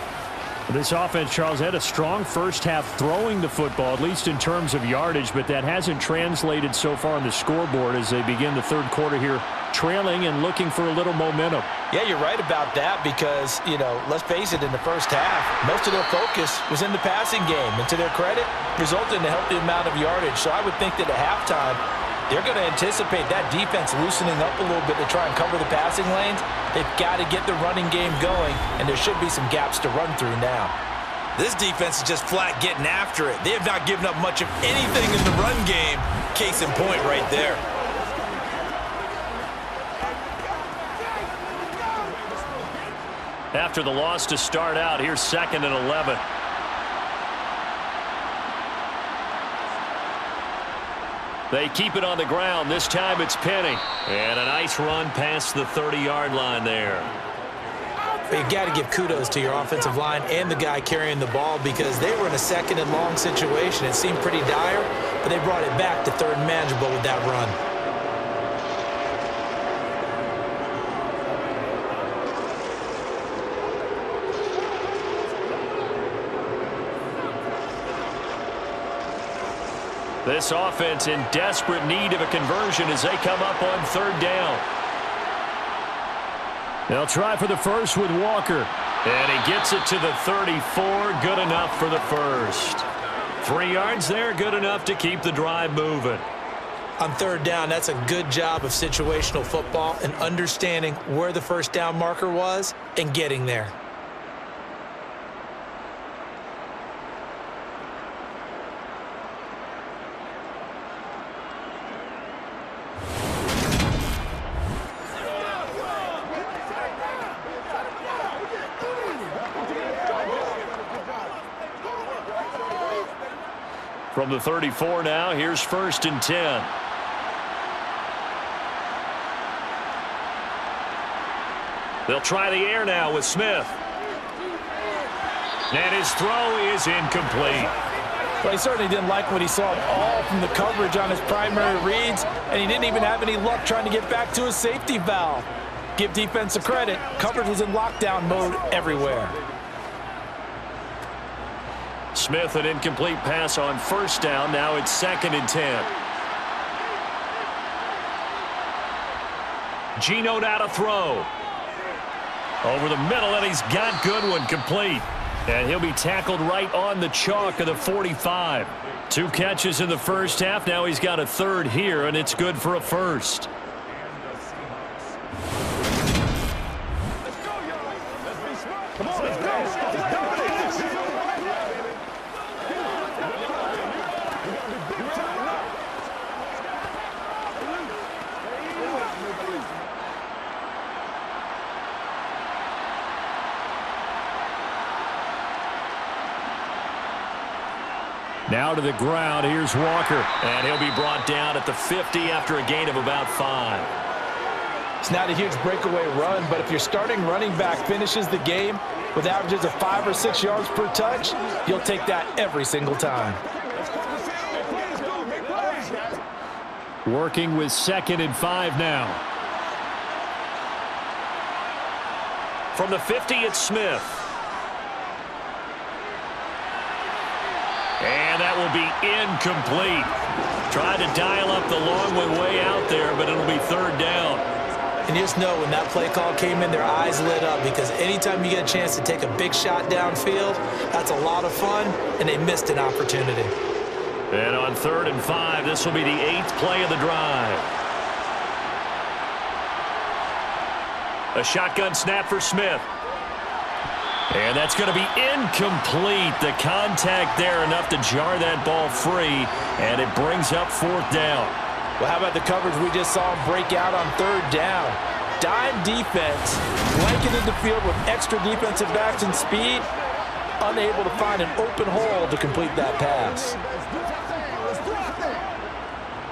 This offense, Charles, had a strong first half throwing the football, at least in terms of yardage, but that hasn't translated so far on the scoreboard as they begin the third quarter here, trailing and looking for a little momentum. Yeah, you're right about that because, let's face it, in the first half, most of their focus was in the passing game. And to their credit, resulted in a healthy amount of yardage. So I would think that at halftime, they're going to anticipate that defense loosening up a little bit to try and cover the passing lanes. They've got to get the running game going, and there should be some gaps to run through now. This defense is just flat getting after it. They have not given up much of anything in the run game. Case in point right there. After the loss to start out, here's 2nd and 11. They keep it on the ground. This time it's Penny. And a nice run past the 30-yard line there. You've got to give kudos to your offensive line and the guy carrying the ball because they were in a 2nd and long situation. It seemed pretty dire, but they brought it back to 3rd and manageable with that run. This offense in desperate need of a conversion as they come up on 3rd down. They'll try for the first with Walker. And he gets it to the 34. Good enough for the first. 3 yards there, good enough to keep the drive moving. On 3rd down, that's a good job of situational football and understanding where the first down marker was and getting there. From the 34 now, here's 1st and 10. They'll try the air now with Smith. And his throw is incomplete. Well, he certainly didn't like what he saw at all from the coverage on his primary reads, and he didn't even have any luck trying to get back to his safety valve. Give defense a credit. Coverage was in lockdown mode everywhere. Smith, an incomplete pass on 1st down. Now it's 2nd and 10. Geno now to throw. Over the middle, and he's got Goodwin complete. And he'll be tackled right on the chalk of the 45. 2 catches in the first half. Now he's got a 3rd here, and it's good for a first. Now to the ground. Here's Walker. And he'll be brought down at the 50 after a gain of about 5. It's not a huge breakaway run, but if your starting running back finishes the game with averages of 5 or 6 yards per touch, you'll take that every single time. Working with 2nd and 5 now. From the 50, it's Smith. And that will be incomplete. Tried to dial up the long one way out there, but it'll be 3rd down. And you just know when that play call came in, their eyes lit up because anytime you get a chance to take a big shot downfield, that's a lot of fun, and they missed an opportunity. And on 3rd and 5, this will be the 8th play of the drive. A shotgun snap for Smith. And that's going to be incomplete. The contact there enough to jar that ball free, and it brings up 4th down. Well, how about the coverage we just saw him break out on 3rd down? Dime defense, blanketed the field with extra defensive backs and speed, unable to find an open hole to complete that pass.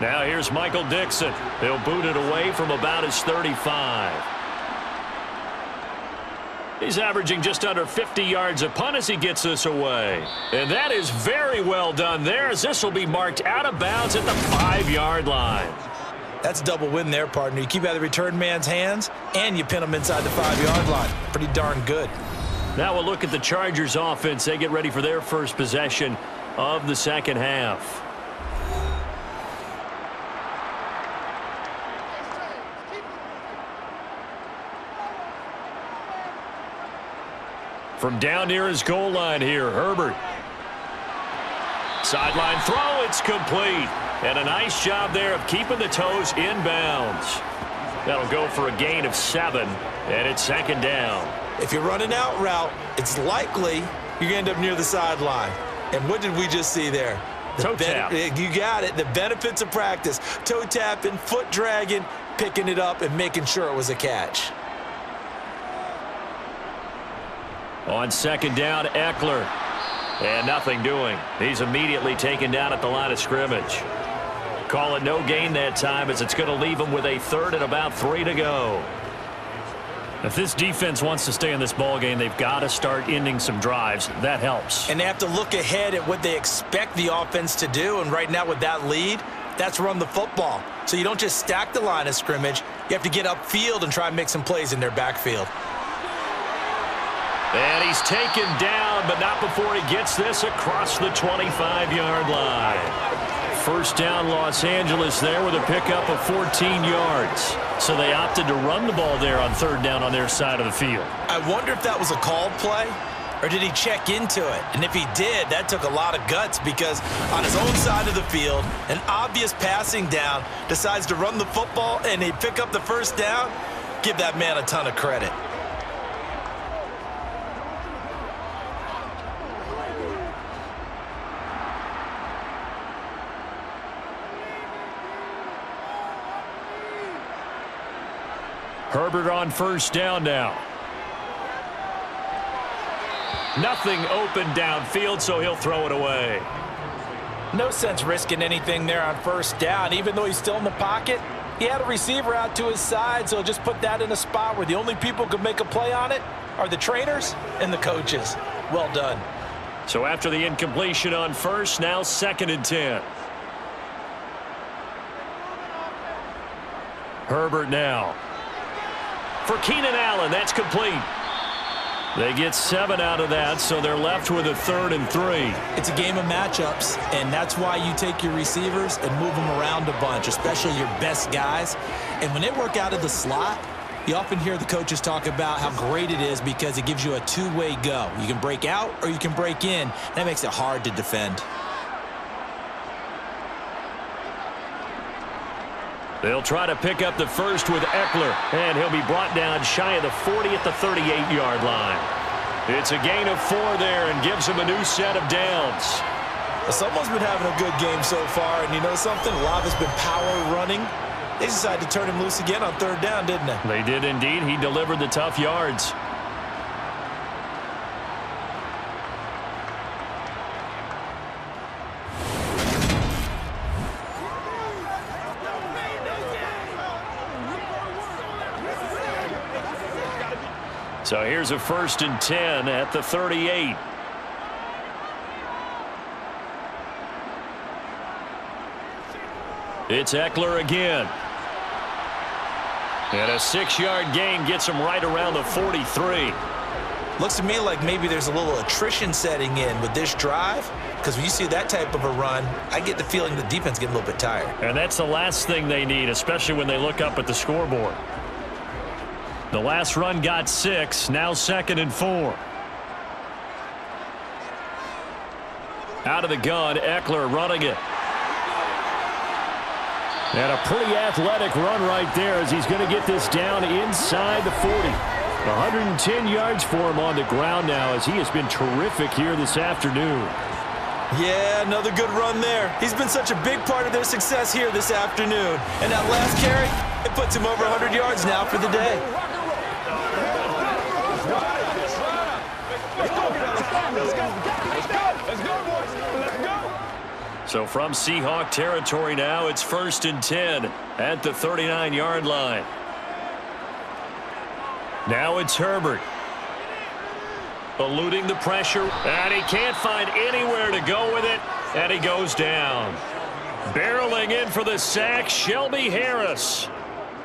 Now here's Michael Dixon. He'll boot it away from about his 35. He's averaging just under 50 yards a punt as he gets this away. And that is very well done there, as this will be marked out of bounds at the 5-yard line. That's a double win there, partner. You keep out of the return man's hands, and you pin him inside the 5-yard line. Pretty darn good. Now we'll look at the Chargers offense. They get ready for their first possession of the second half. From down near his goal line here, Herbert. Sideline throw, it's complete. And a nice job there of keeping the toes inbounds. That'll go for a gain of 7, and it's second down. If you're running out route, it's likely you're going to end up near the sideline. And what did we just see there? Toe tap. You got it. The benefits of practice. Toe tapping, foot dragging, picking it up, and making sure it was a catch. On second down, Eckler. And nothing doing. He's immediately taken down at the line of scrimmage. Call it no gain that time, as it's going to leave him with a 3rd and about 3 to go. If this defense wants to stay in this ball game, they've got to start ending some drives. That helps. And they have to look ahead at what they expect the offense to do. And right now with that lead, that's run the football. So you don't just stack the line of scrimmage. You have to get upfield and try and make some plays in their backfield. And he's taken down, but not before he gets this across the 25-yard line. First down, Los Angeles there with a pickup of 14 yards. So they opted to run the ball there on 3rd down on their side of the field. I wonder if that was a called play, or did he check into it? And if he did, that took a lot of guts, because on his own side of the field, an obvious passing down, decides to run the football, and they pick up the first down. Give that man a ton of credit. Herbert on first down now. Nothing open downfield, so he'll throw it away. No sense risking anything there on first down. Even though he's still in the pocket, he had a receiver out to his side, so just put that in a spot where the only people who can make a play on it are the trainers and the coaches. Well done. So after the incompletion on first, now 2nd and 10. Herbert now. For Keenan Allen, that's complete. They get 7 out of that, so they're left with a 3rd and 3. It's a game of matchups, and that's why you take your receivers and move them around a bunch, especially your best guys. And when they work out of the slot, you often hear the coaches talk about how great it is because it gives you a two-way go. You can break out or you can break in. That makes it hard to defend. They'll try to pick up the first with Eckler, and he'll be brought down shy of the 40 at the 38-yard line. It's a gain of 4 there and gives him a new set of downs. Someone's been having a good game so far, and you know something? A lot has been power running. They decided to turn him loose again on 3rd down, didn't they? They did indeed. He delivered the tough yards. So here's a 1st and 10 at the 38. It's Eckler again. And a 6-yard gain gets him right around the 43. Looks to me like maybe there's a little attrition setting in with this drive, because when you see that type of a run, I get the feeling the defense getting a little bit tired. And that's the last thing they need, especially when they look up at the scoreboard. The last run got 6, now 2nd and 4. Out of the gun, Eckler running it. And a pretty athletic run right there as he's going to get this down inside the 40. 110 yards for him on the ground now as he has been terrific here this afternoon. Yeah, another good run there. He's been such a big part of their success here this afternoon. And that last carry, it puts him over 100 yards now for the day. So from Seahawk territory now, it's 1st and 10 at the 39-yard line. Now it's Herbert. eluding the pressure, and he can't find anywhere to go with it, and he goes down. Barreling in for the sack, Shelby Harris.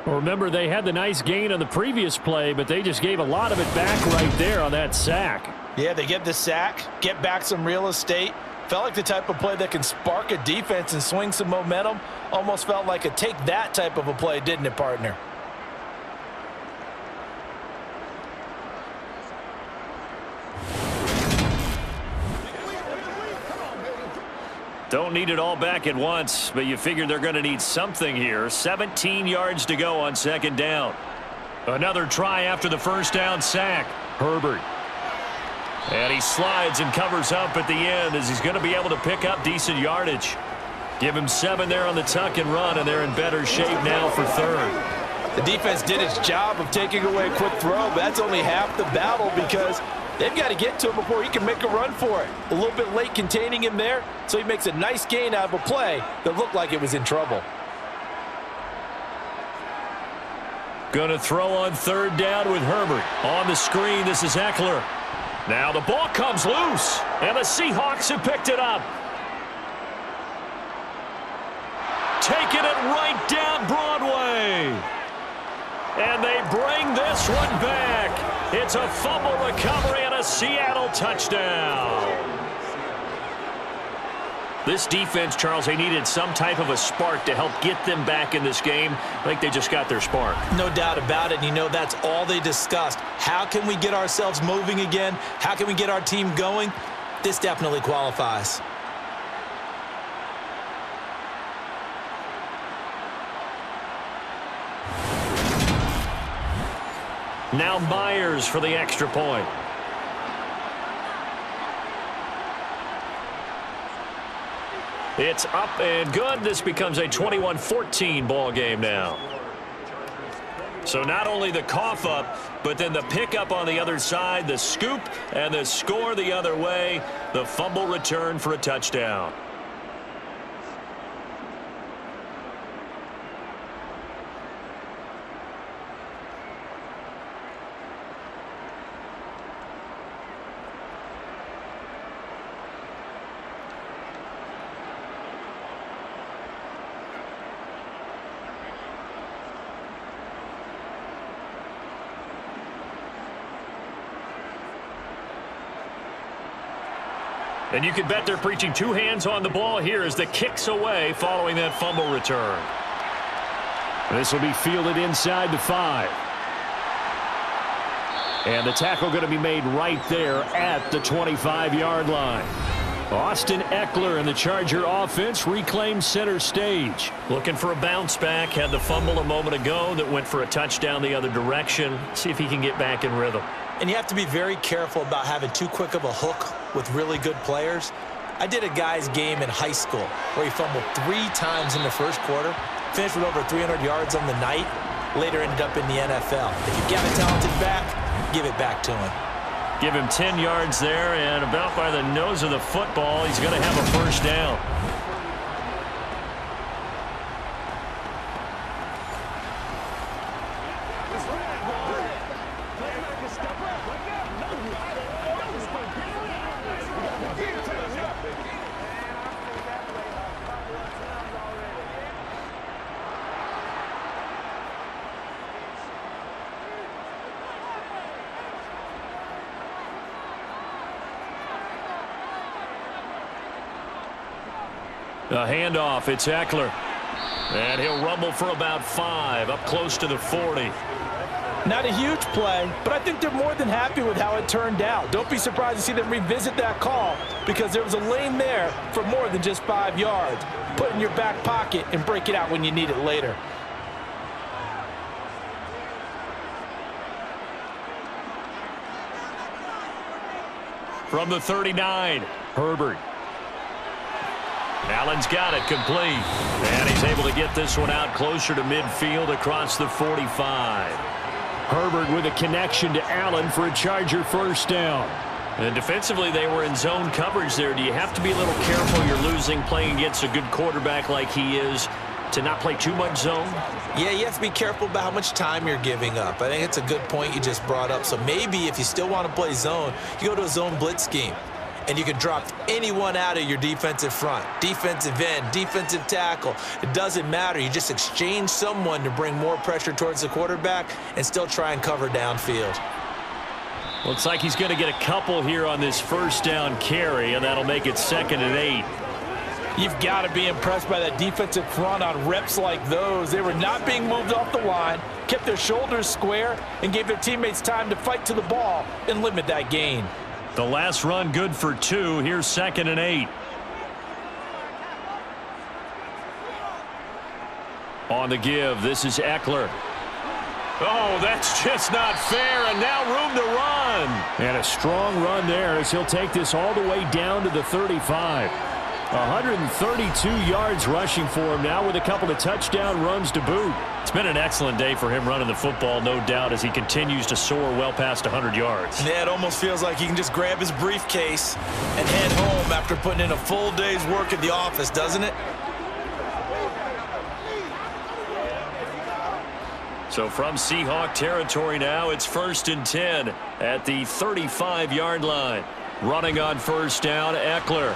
Well, remember, they had the nice gain on the previous play, but they just gave a lot of it back right there on that sack. Yeah, they get the sack, get back some real estate. Felt like the type of play that can spark a defense and swing some momentum. Almost felt like a take that type of a play, didn't it, partner? Don't need it all back at once, but you figure they're going to need something here. 17 yards to go on second down. Another try after the first down sack. Herbert. And he slides and covers up at the end as he's going to be able to pick up decent yardage. Give him 7 there on the tuck and run, and they're in better shape now for third. The defense did its job of taking away a quick throw, but that's only half the battle because they've got to get to him before he can make a run for it. A little bit late containing him there, so he makes a nice gain out of a play that looked like it was in trouble. Gonna throw on third down with Herbert. On the screen, this is Eckler. Now the ball comes loose, and the Seahawks have picked it up. Taking it right down Broadway. And they bring this one back. It's a fumble recovery and a Seattle touchdown. This defense, Charles, they needed some type of a spark to help get them back in this game. I think they just got their spark. No doubt about it. And you know, that's all they discussed. How can we get ourselves moving again? How can we get our team going? This definitely qualifies. Now Myers for the extra point. It's up and good. This becomes a 21-14 ball game now. So not only the cough up, but then the pickup on the other side, the scoop, and the score the other way. The fumble return for a touchdown. And you can bet they're preaching two hands on the ball here as the kick's away following that fumble return. This will be fielded inside the 5. And the tackle going to be made right there at the 25-yard line. Austin Eckler and the Charger offense reclaimed center stage. Looking for a bounce back. Had the fumble a moment ago that went for a touchdown the other direction. See if he can get back in rhythm. And you have to be very careful about having too quick of a hook with really good players. I did a guy's game in high school where he fumbled 3 times in the first quarter, finished with over 300 yards on the night, later ended up in the NFL. If you've got a talented back, give it back to him. Give him 10 yards there, and about by the nose of the football, he's going to have a first down. A handoff, it's Eckler. And he'll rumble for about 5, up close to the 40. Not a huge play, but I think they're more than happy with how it turned out. Don't be surprised to see them revisit that call because there was a lane there for more than just 5 yards. Put it in your back pocket and break it out when you need it later. From the 39, Herbert. Allen's got it complete. And he's able to get this one out closer to midfield across the 45. Herbert with a connection to Allen for a Charger first down. And defensively, they were in zone coverage there. Do you have to be a little careful? You're losing playing against a good quarterback like he is. to not play too much zone? Yeah, you have to be careful about how much time you're giving up. I think it's a good point you just brought up. So maybe if you still want to play zone, you go to a zone blitz scheme. And you can drop anyone out of your defensive front, defensive end, defensive tackle. It doesn't matter. You just exchange someone to bring more pressure towards the quarterback and still try and cover downfield. Looks like he's going to get a couple here on this first down carry, and that'll make it 2nd and 8. You've got to be impressed by that defensive front on reps like those. They were not being moved off the line, kept their shoulders square, and gave their teammates time to fight to the ball and limit that gain. The last run good for 2. Here's 2nd and 8. On the give, this is Eckler. Oh, that's just not fair, and now room to run. And a strong run there as he'll take this all the way down to the 35. 132 yards rushing for him now with a couple of touchdown runs to boot. It's been an excellent day for him running the football, no doubt, as he continues to soar well past 100 yards. Yeah, it almost feels like he can just grab his briefcase and head home after putting in a full day's work at the office, doesn't it? So from Seahawk territory now, it's 1st and 10 at the 35-yard line. Running on first down, Eckler.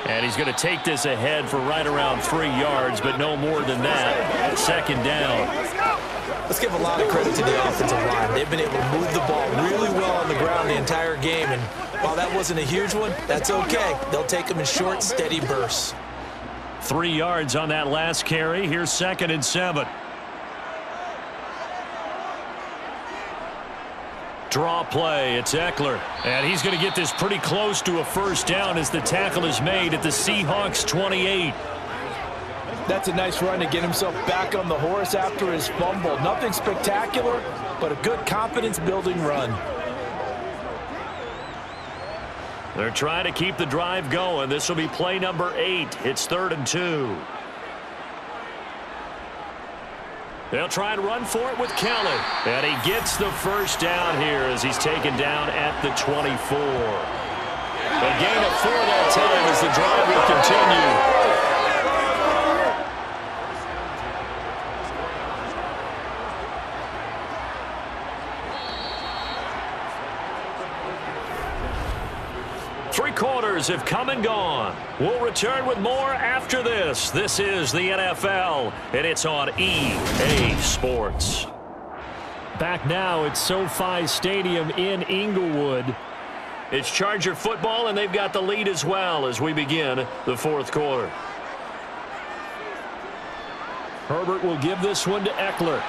And he's going to take this ahead for right around 3 yards, but no more than that. 2nd down. Let's give a lot of credit to the offensive line. They've been able to move the ball really well on the ground the entire game. And while that wasn't a huge one, that's okay. They'll take them in short, steady bursts. 3 yards on that last carry. Here's 2nd and 7. Draw play, it's Eckler. And he's going to get this pretty close to a first down as the tackle is made at the Seahawks 28. That's a nice run to get himself back on the horse after his fumble. Nothing spectacular, but a good confidence-building run. They're trying to keep the drive going. This will be play number 8. It's 3rd and 2. They'll try and run for it with Kelly. And he gets the first down here as he's taken down at the 24. A gain of 4 that time as the drive will continue. Three quarters have come and gone. We'll return with more after this. This is the NFL, and it's on EA Sports. Back now at SoFi Stadium in Inglewood. It's Charger football, and they've got the lead as well as we begin the 4th quarter. Herbert will give this one to Eckler.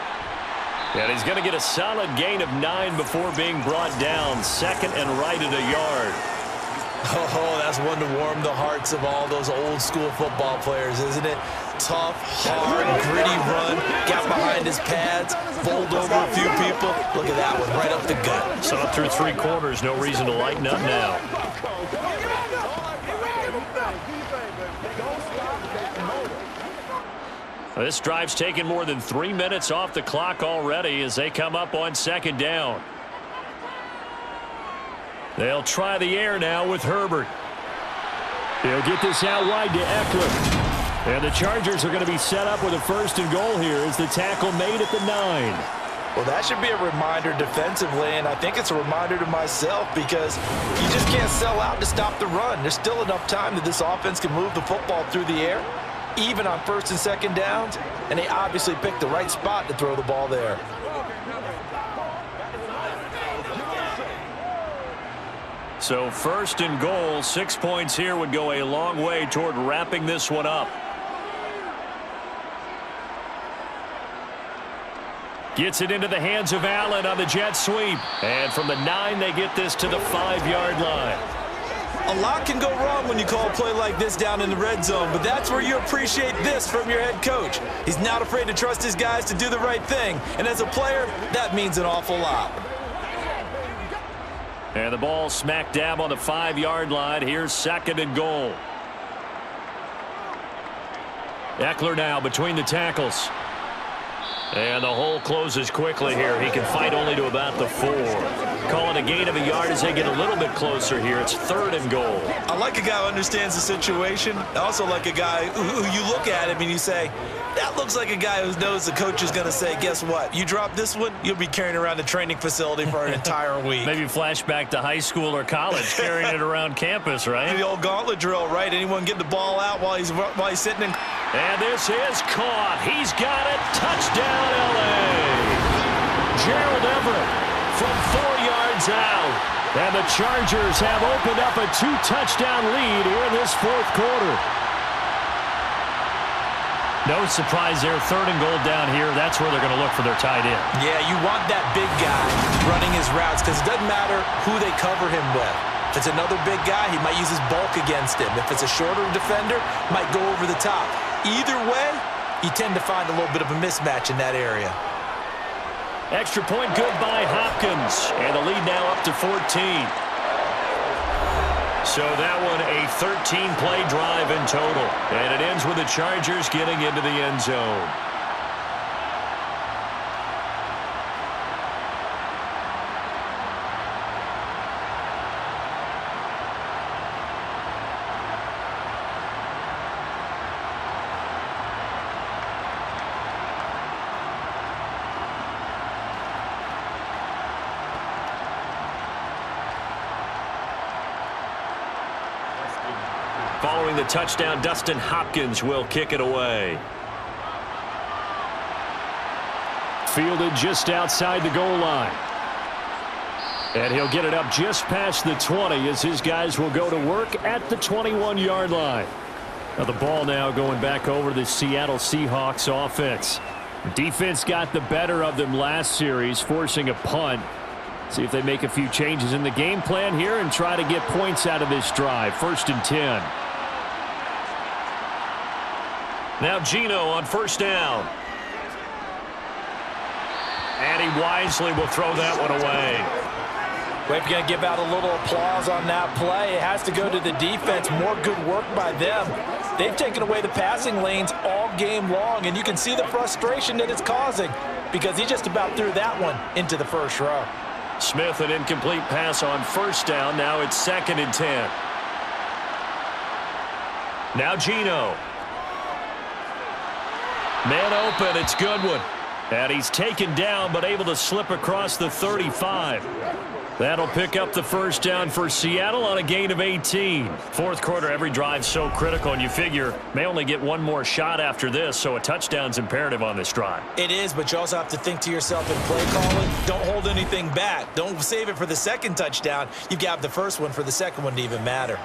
And he's going to get a solid gain of 9 before being brought down. 2nd and right at a yard. Oh, that's one to warm the hearts of all those old school football players, isn't it? Tough, hard, gritty run, got behind his pads, bowled over a few people. Look at that one, right up the gut. Saw it through 3 quarters, no reason to lighten up now. This drive's taken more than 3 minutes off the clock already as they come up on 2nd down. They'll try the air now with Herbert. They'll get this out wide to Eckler. And the Chargers are going to be set up with a 1st and goal here as the tackle made at the 9. Well, that should be a reminder defensively, and I think it's a reminder to myself because you just can't sell out to stop the run. There's still enough time that this offense can move the football through the air, even on 1st and 2nd downs, and they obviously picked the right spot to throw the ball there. So 1st and goal, 6 points here would go a long way toward wrapping this one up. Gets it into the hands of Allen on the jet sweep. And from the 9, they get this to the 5-yard line. A lot can go wrong when you call a play like this down in the red zone, but that's where you appreciate this from your head coach. He's not afraid to trust his guys to do the right thing, and as a player, that means an awful lot. And the ball smack dab on the 5-yard line. Here's 2nd and goal. Eckler now between the tackles. And the hole closes quickly here. He can fight only to about the 4. Calling a gain of a yard as they get a little bit closer here. It's 3rd and goal. I like a guy who understands the situation. I also like a guy who you look at him and you say, that looks like a guy who knows the coach is going to say, guess what? You drop this one, you'll be carrying around the training facility for an entire week. Maybe flashback to high school or college, carrying it around campus, right? The old gauntlet drill, right? Anyone get the ball out while he's sitting in. And this is caught. He's got it. Touchdown, L.A. Gerald Everett from 4 yards out. And the Chargers have opened up a 2-touchdown lead here in this 4th quarter. No surprise there. 3rd and goal down here. That's where they're going to look for their tight end. Yeah, you want that big guy running his routes because it doesn't matter who they cover him with. If it's another big guy, he might use his bulk against him. If it's a shorter defender, might go over the top. Either way, you tend to find a little bit of a mismatch in that area. Extra point good by Hopkins. And the lead now up to 14. So that one a 13-play drive in total. And it ends with the Chargers getting into the end zone. Following the touchdown, Dustin Hopkins will kick it away. Fielded just outside the goal line. And he'll get it up just past the 20 as his guys will go to work at the 21-yard line. Now the ball now going back over to the Seattle Seahawks offense. Defense got the better of them last series, forcing a punt. See if they make a few changes in the game plan here and try to get points out of this drive. 1st and 10. Now Geno on 1st down. And he wisely will throw that one away. Well, if you're going to give out a little applause on that play, it has to go to the defense. More good work by them. They've taken away the passing lanes all game long, and you can see the frustration that it's causing because he just about threw that one into the first row. Smith, an incomplete pass on 1st down. Now it's 2nd and 10. Now Geno. Man open, it's Goodwin. And he's taken down, but able to slip across the 35. That'll pick up the 1st down for Seattle on a gain of 18. 4th quarter, every drive's so critical, and you figure may only get one more shot after this, so a touchdown's imperative on this drive. It is, but you also have to think to yourself in play calling, don't hold anything back. Don't save it for the 2nd touchdown. You've got the 1st one for the 2nd one to even matter.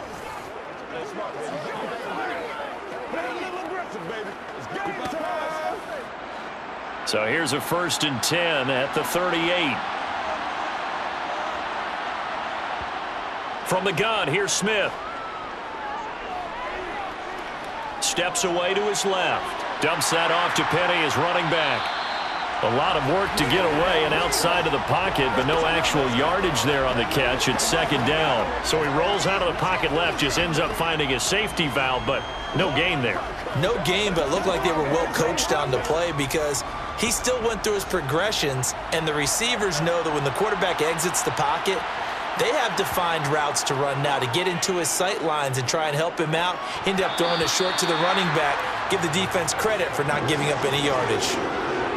So here's a 1st and 10 at the 38. From the gun, here's Smith. Steps away to his left. Dumps that off to Penny as running back. A lot of work to get away and outside of the pocket, but no actual yardage there on the catch. It's 2nd down. So he rolls out of the pocket left, just ends up finding a safety valve, but no gain there. No gain, but it looked like they were well coached on the play because he still went through his progressions, and the receivers know that when the quarterback exits the pocket, they have defined routes to run now to get into his sight lines and try and help him out. End up throwing it short to the running back. Give the defense credit for not giving up any yardage.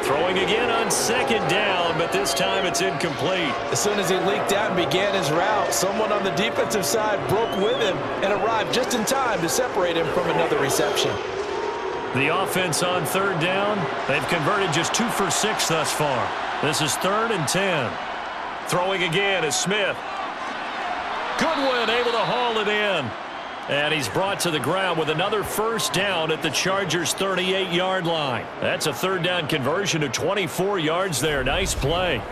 Throwing again on 2nd down, but this time it's incomplete. As soon as he leaked out and began his route, someone on the defensive side broke with him and arrived just in time to separate him from another reception. The offense on 3rd down, they've converted just 2 for 6 thus far. This is 3rd and 10. Throwing again is Smith. Goodwin able to haul it in. And he's brought to the ground with another 1st down at the Chargers' 38-yard line. That's a 3rd down conversion of 24 yards there. Nice play.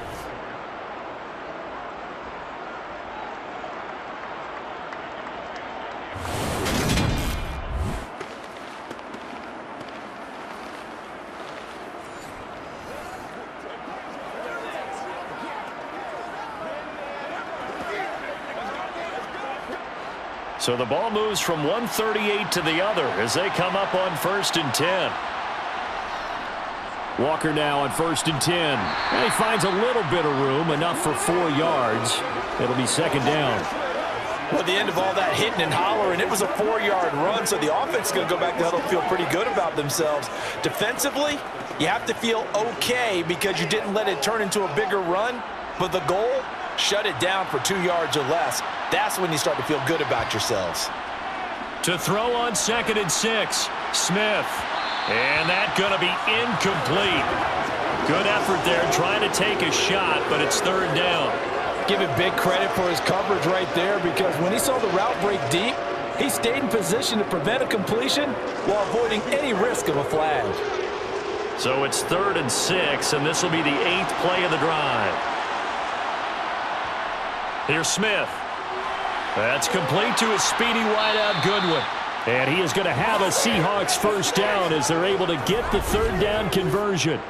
So the ball moves from 138 to the other as they come up on 1st and 10. Walker now on 1st and 10. And he finds a little bit of room, enough for 4 yards. It'll be 2nd down. Well, at the end of all that hitting and hollering, it was a 4-yard run, so the offense is going to go back to huddle and feel pretty good about themselves. Defensively, you have to feel okay because you didn't let it turn into a bigger run, but the goal, shut it down for 2 yards or less. That's when you start to feel good about yourselves. To throw on 2nd and 6, Smith. And that's going to be incomplete. Good effort there trying to take a shot, but it's 3rd down. Give it big credit for his coverage right there because when he saw the route break deep, he stayed in position to prevent a completion while avoiding any risk of a flag. So it's 3rd and 6, and this will be the 8th play of the drive. Here's Smith. That's complete to his speedy wideout Goodwin. And he is going to have a Seahawks 1st down as they're able to get the 3rd down conversion.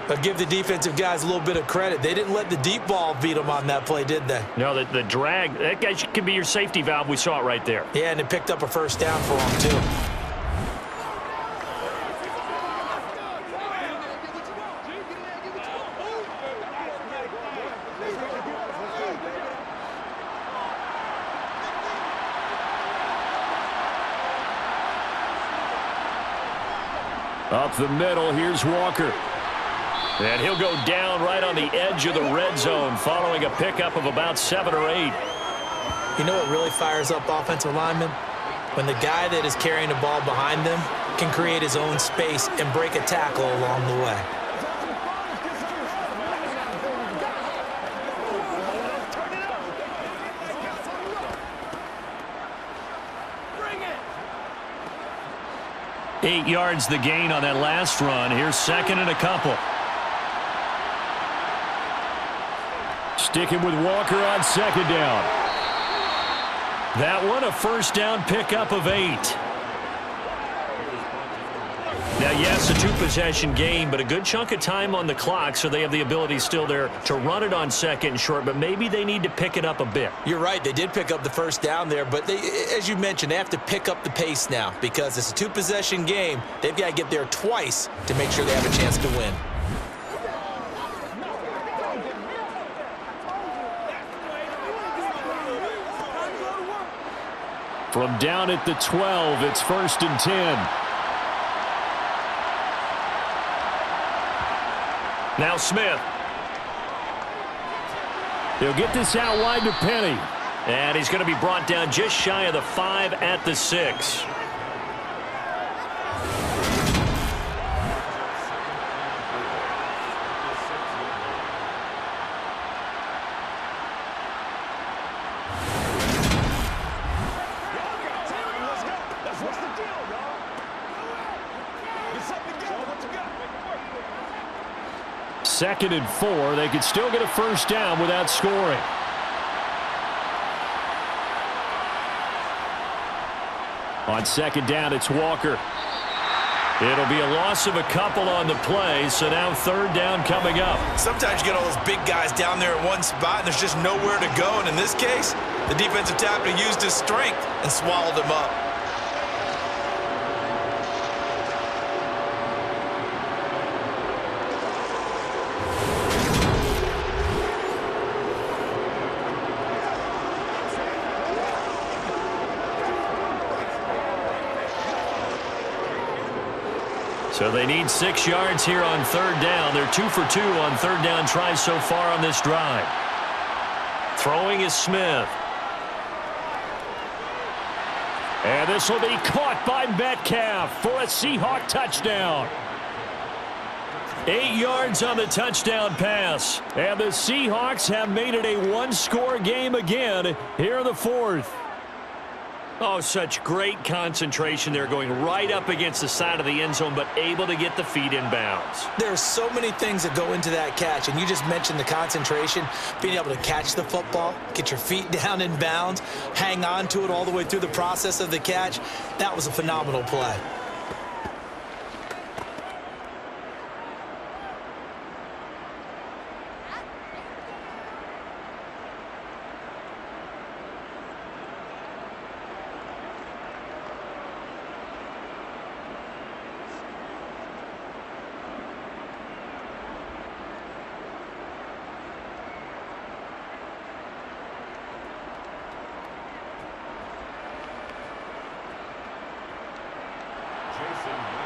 But give the defensive guys a little bit of credit. They didn't let the deep ball beat them on that play, did they? No, the drag, that guy can be your safety valve. We saw it right there. Yeah, and it picked up a 1st down for them, too. Up the middle, here's Walker. And he'll go down right on the edge of the red zone following a pickup of about 7 or 8. You know what really fires up offensive linemen? When the guy that is carrying the ball behind them can create his own space and break a tackle along the way. Eight yards the gain on that last run. Here's 2nd and a couple. Sticking with Walker on 2nd down. That one a 1st down pickup of 8. Now, yes, a 2-possession game, but a good chunk of time on the clock, so they have the ability still there to run it on 2nd and short, but maybe they need to pick it up a bit. You're right. They did pick up the 1st down there, but they, as you mentioned, they have to pick up the pace now because it's a 2-possession game. They've got to get there twice to make sure they have a chance to win. From down at the 12, it's 1st and 10. Now Smith. He'll get this out wide to Penny. And he's going to be brought down just shy of the 5 at the 6. Second and 4. They could still get a 1st down without scoring. On 2nd down, it's Walker. It'll be a loss of a couple on the play, so now 3rd down coming up. Sometimes you get all those big guys down there in one spot, and there's just nowhere to go. And in this case, the defensive tackle used his strength and swallowed him up. So they need 6 yards here on 3rd down. They're 2 for 2 on 3rd down tries so far on this drive. Throwing is Smith. And this will be caught by Metcalf for a Seahawk touchdown. 8 yards on the touchdown pass. And the Seahawks have made it a one-score game again here in the 4th. Oh, such great concentration there, going right up against the side of the end zone, but able to get the feet in bounds. There's so many things that go into that catch, and you just mentioned the concentration, being able to catch the football, get your feet down in bounds, hang on to it all the way through the process of the catch. That was a phenomenal play.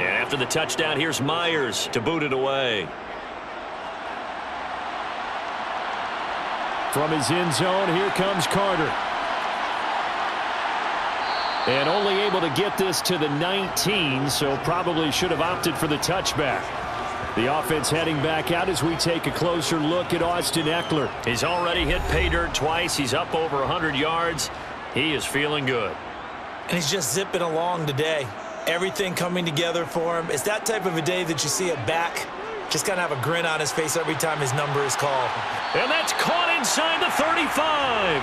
And after the touchdown, here's Myers to boot it away. From his end zone, here comes Carter. And only able to get this to the 19, so probably should have opted for the touchback. The offense heading back out as we take a closer look at Austin Ekeler. He's already hit pay dirt twice. He's up over 100 yards. He is feeling good. And he's just zipping along today. Everything coming together for him. It's that type of a day that you see a back just kind of have a grin on his face every time his number is called. And that's caught inside the 35.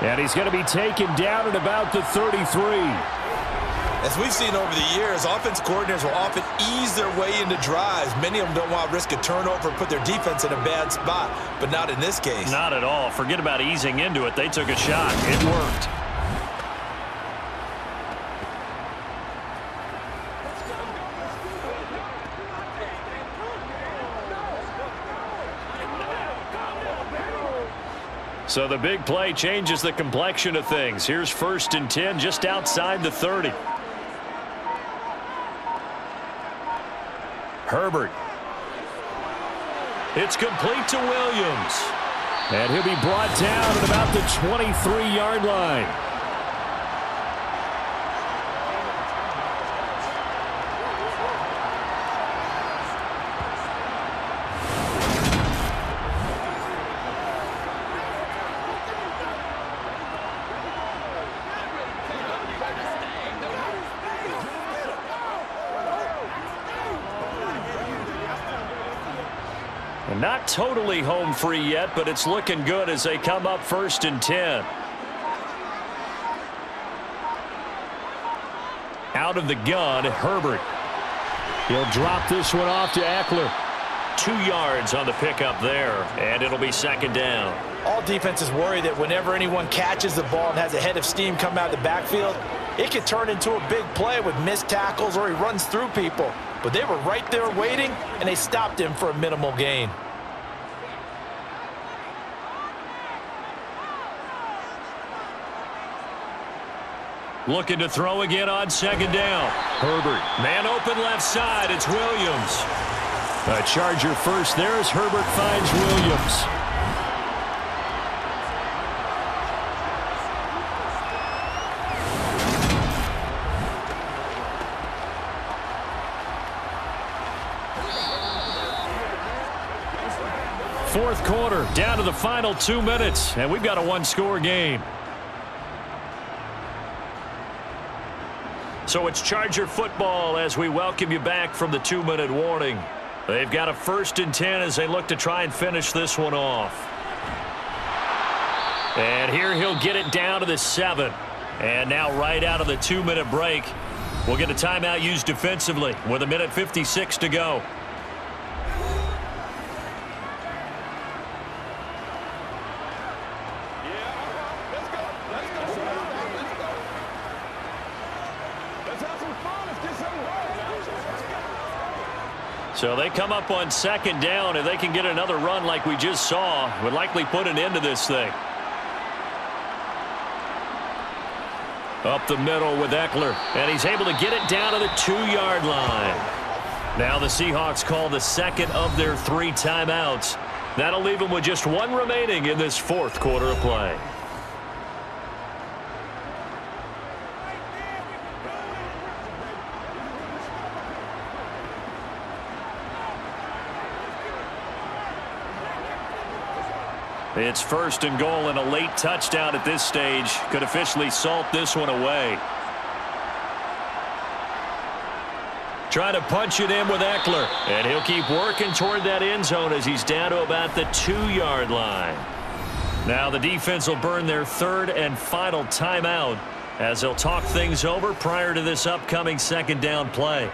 And he's going to be taken down at about the 33. As we've seen over the years, offense coordinators will often ease their way into drives. Many of them don't want to risk a turnover and put their defense in a bad spot, but not in this case. Not at all. Forget about easing into it. They took a shot. It worked. So the big play changes the complexion of things. Here's 1st and 10 just outside the 30. Herbert. It's complete to Williams. And he'll be brought down at about the 23-yard line. Not totally home free yet, but it's looking good as they come up 1st and 10. Out of the gun, Herbert. He'll drop this one off to Ekeler. 2 yards on the pickup there, and it'll be 2nd down. All defenses worry that whenever anyone catches the ball and has a head of steam come out of the backfield, it could turn into a big play with missed tackles or he runs through people. But they were right there waiting, and they stopped him for a minimal gain. Looking to throw again on 2nd down. Herbert. Man open left side. It's Williams. A Charger first there as Herbert finds Williams. Fourth quarter, down to the final 2 minutes, and we've got a one-score game. So it's Charger football as we welcome you back from the 2-minute warning. They've got a 1st and 10 as they look to try and finish this one off. And here he'll get it down to the 7. And now right out of the 2-minute break, we'll get a timeout used defensively with 1:56 to go. So they come up on 2nd down, and they can get another run like we just saw. Would likely put an end to this thing. Up the middle with Ekeler, and he's able to get it down to the 2-yard line. Now the Seahawks call the 2nd of their 3 timeouts. That'll leave them with just 1 remaining in this 4th quarter of play. It's 1st and goal, and a late touchdown at this stage could officially salt this one away. Trying to punch it in with Ekeler, and he'll keep working toward that end zone as he's down to about the 2-yard line. Now the defense will burn their 3rd and final timeout as they'll talk things over prior to this upcoming 2nd down play.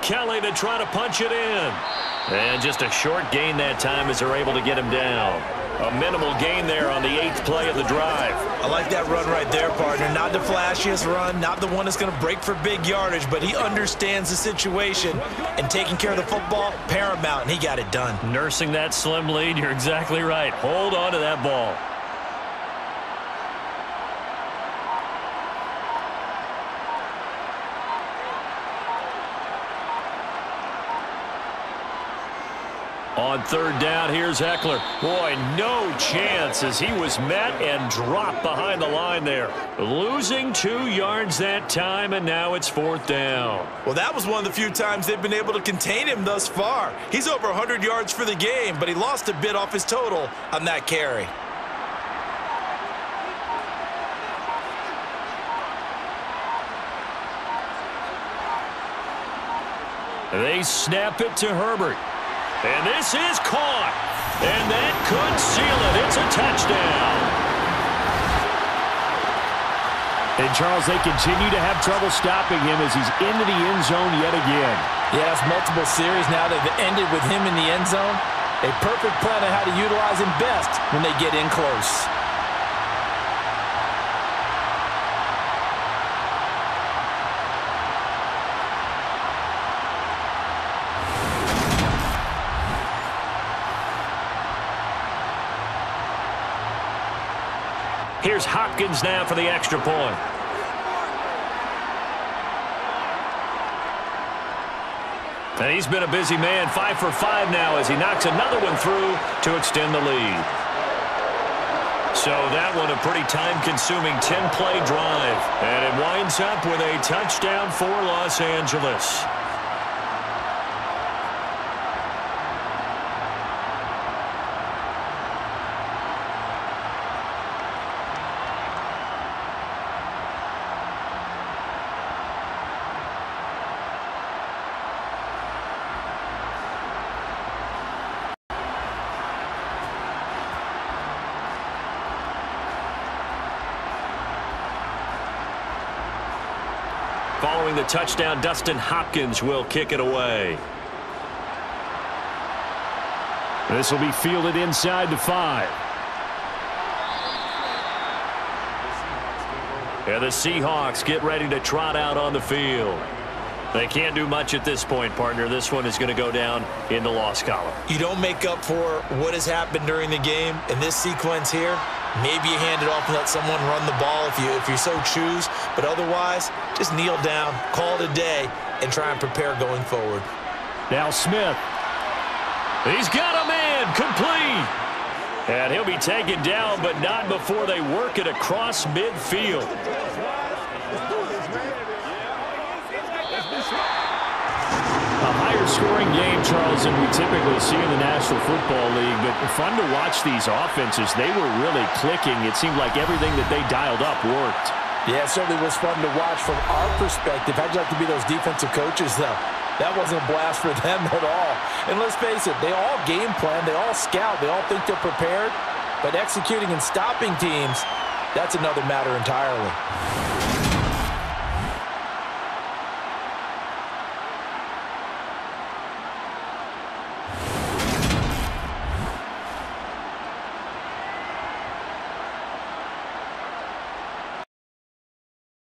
Kelly to try to punch it in. And just a short gain that time as they're able to get him down. A minimal gain there on the 8th play of the drive. I like that run right there, partner. Not the flashiest run, not the one that's going to break for big yardage, but he understands the situation, and taking care of the football, paramount, and he got it done. Nursing that slim lead, you're exactly right. Hold on to that ball. On 3rd down, here's Eckler. Boy, no chance as he was met and dropped behind the line there. Losing 2 yards that time, and now it's 4th down. Well, that was one of the few times they've been able to contain him thus far. He's over 100 yards for the game, but he lost a bit off his total on that carry. They snap it to Herbert. And this is caught. And that could seal it. It's a touchdown. And, Charles, they continue to have trouble stopping him as he's into the end zone yet again. Yes, multiple series now that have ended with him in the end zone. A perfect plan on how to utilize him best when they get in close. Here's Hopkins now for the extra point. And he's been a busy man, 5 for 5 now as he knocks another one through to extend the lead. So that one a pretty time-consuming 10-play drive. And it winds up with a touchdown for Los Angeles. Following the touchdown, Dustin Hopkins will kick it away. This will be fielded inside the 5. Yeah, the Seahawks get ready to trot out on the field. They can't do much at this point, partner. This one is going to go down in the loss column. You don't make up for what has happened during the game. In this sequence here, maybe you hand it off and let someone run the ball if you so choose. But otherwise, just kneel down, call it a day, and try and prepare going forward. Now Smith. He's got a man complete. And he'll be taken down, but not before they work it across midfield. A higher scoring game, Charles, than we typically see in the National Football League, but fun to watch these offenses. They were really clicking. It seemed like everything that they dialed up worked. Yeah, it certainly was fun to watch from our perspective. How'd you like to be those defensive coaches, though? That wasn't a blast for them at all. And let's face it, they all game plan, they all scout, they all think they're prepared, but executing and stopping teams, that's another matter entirely.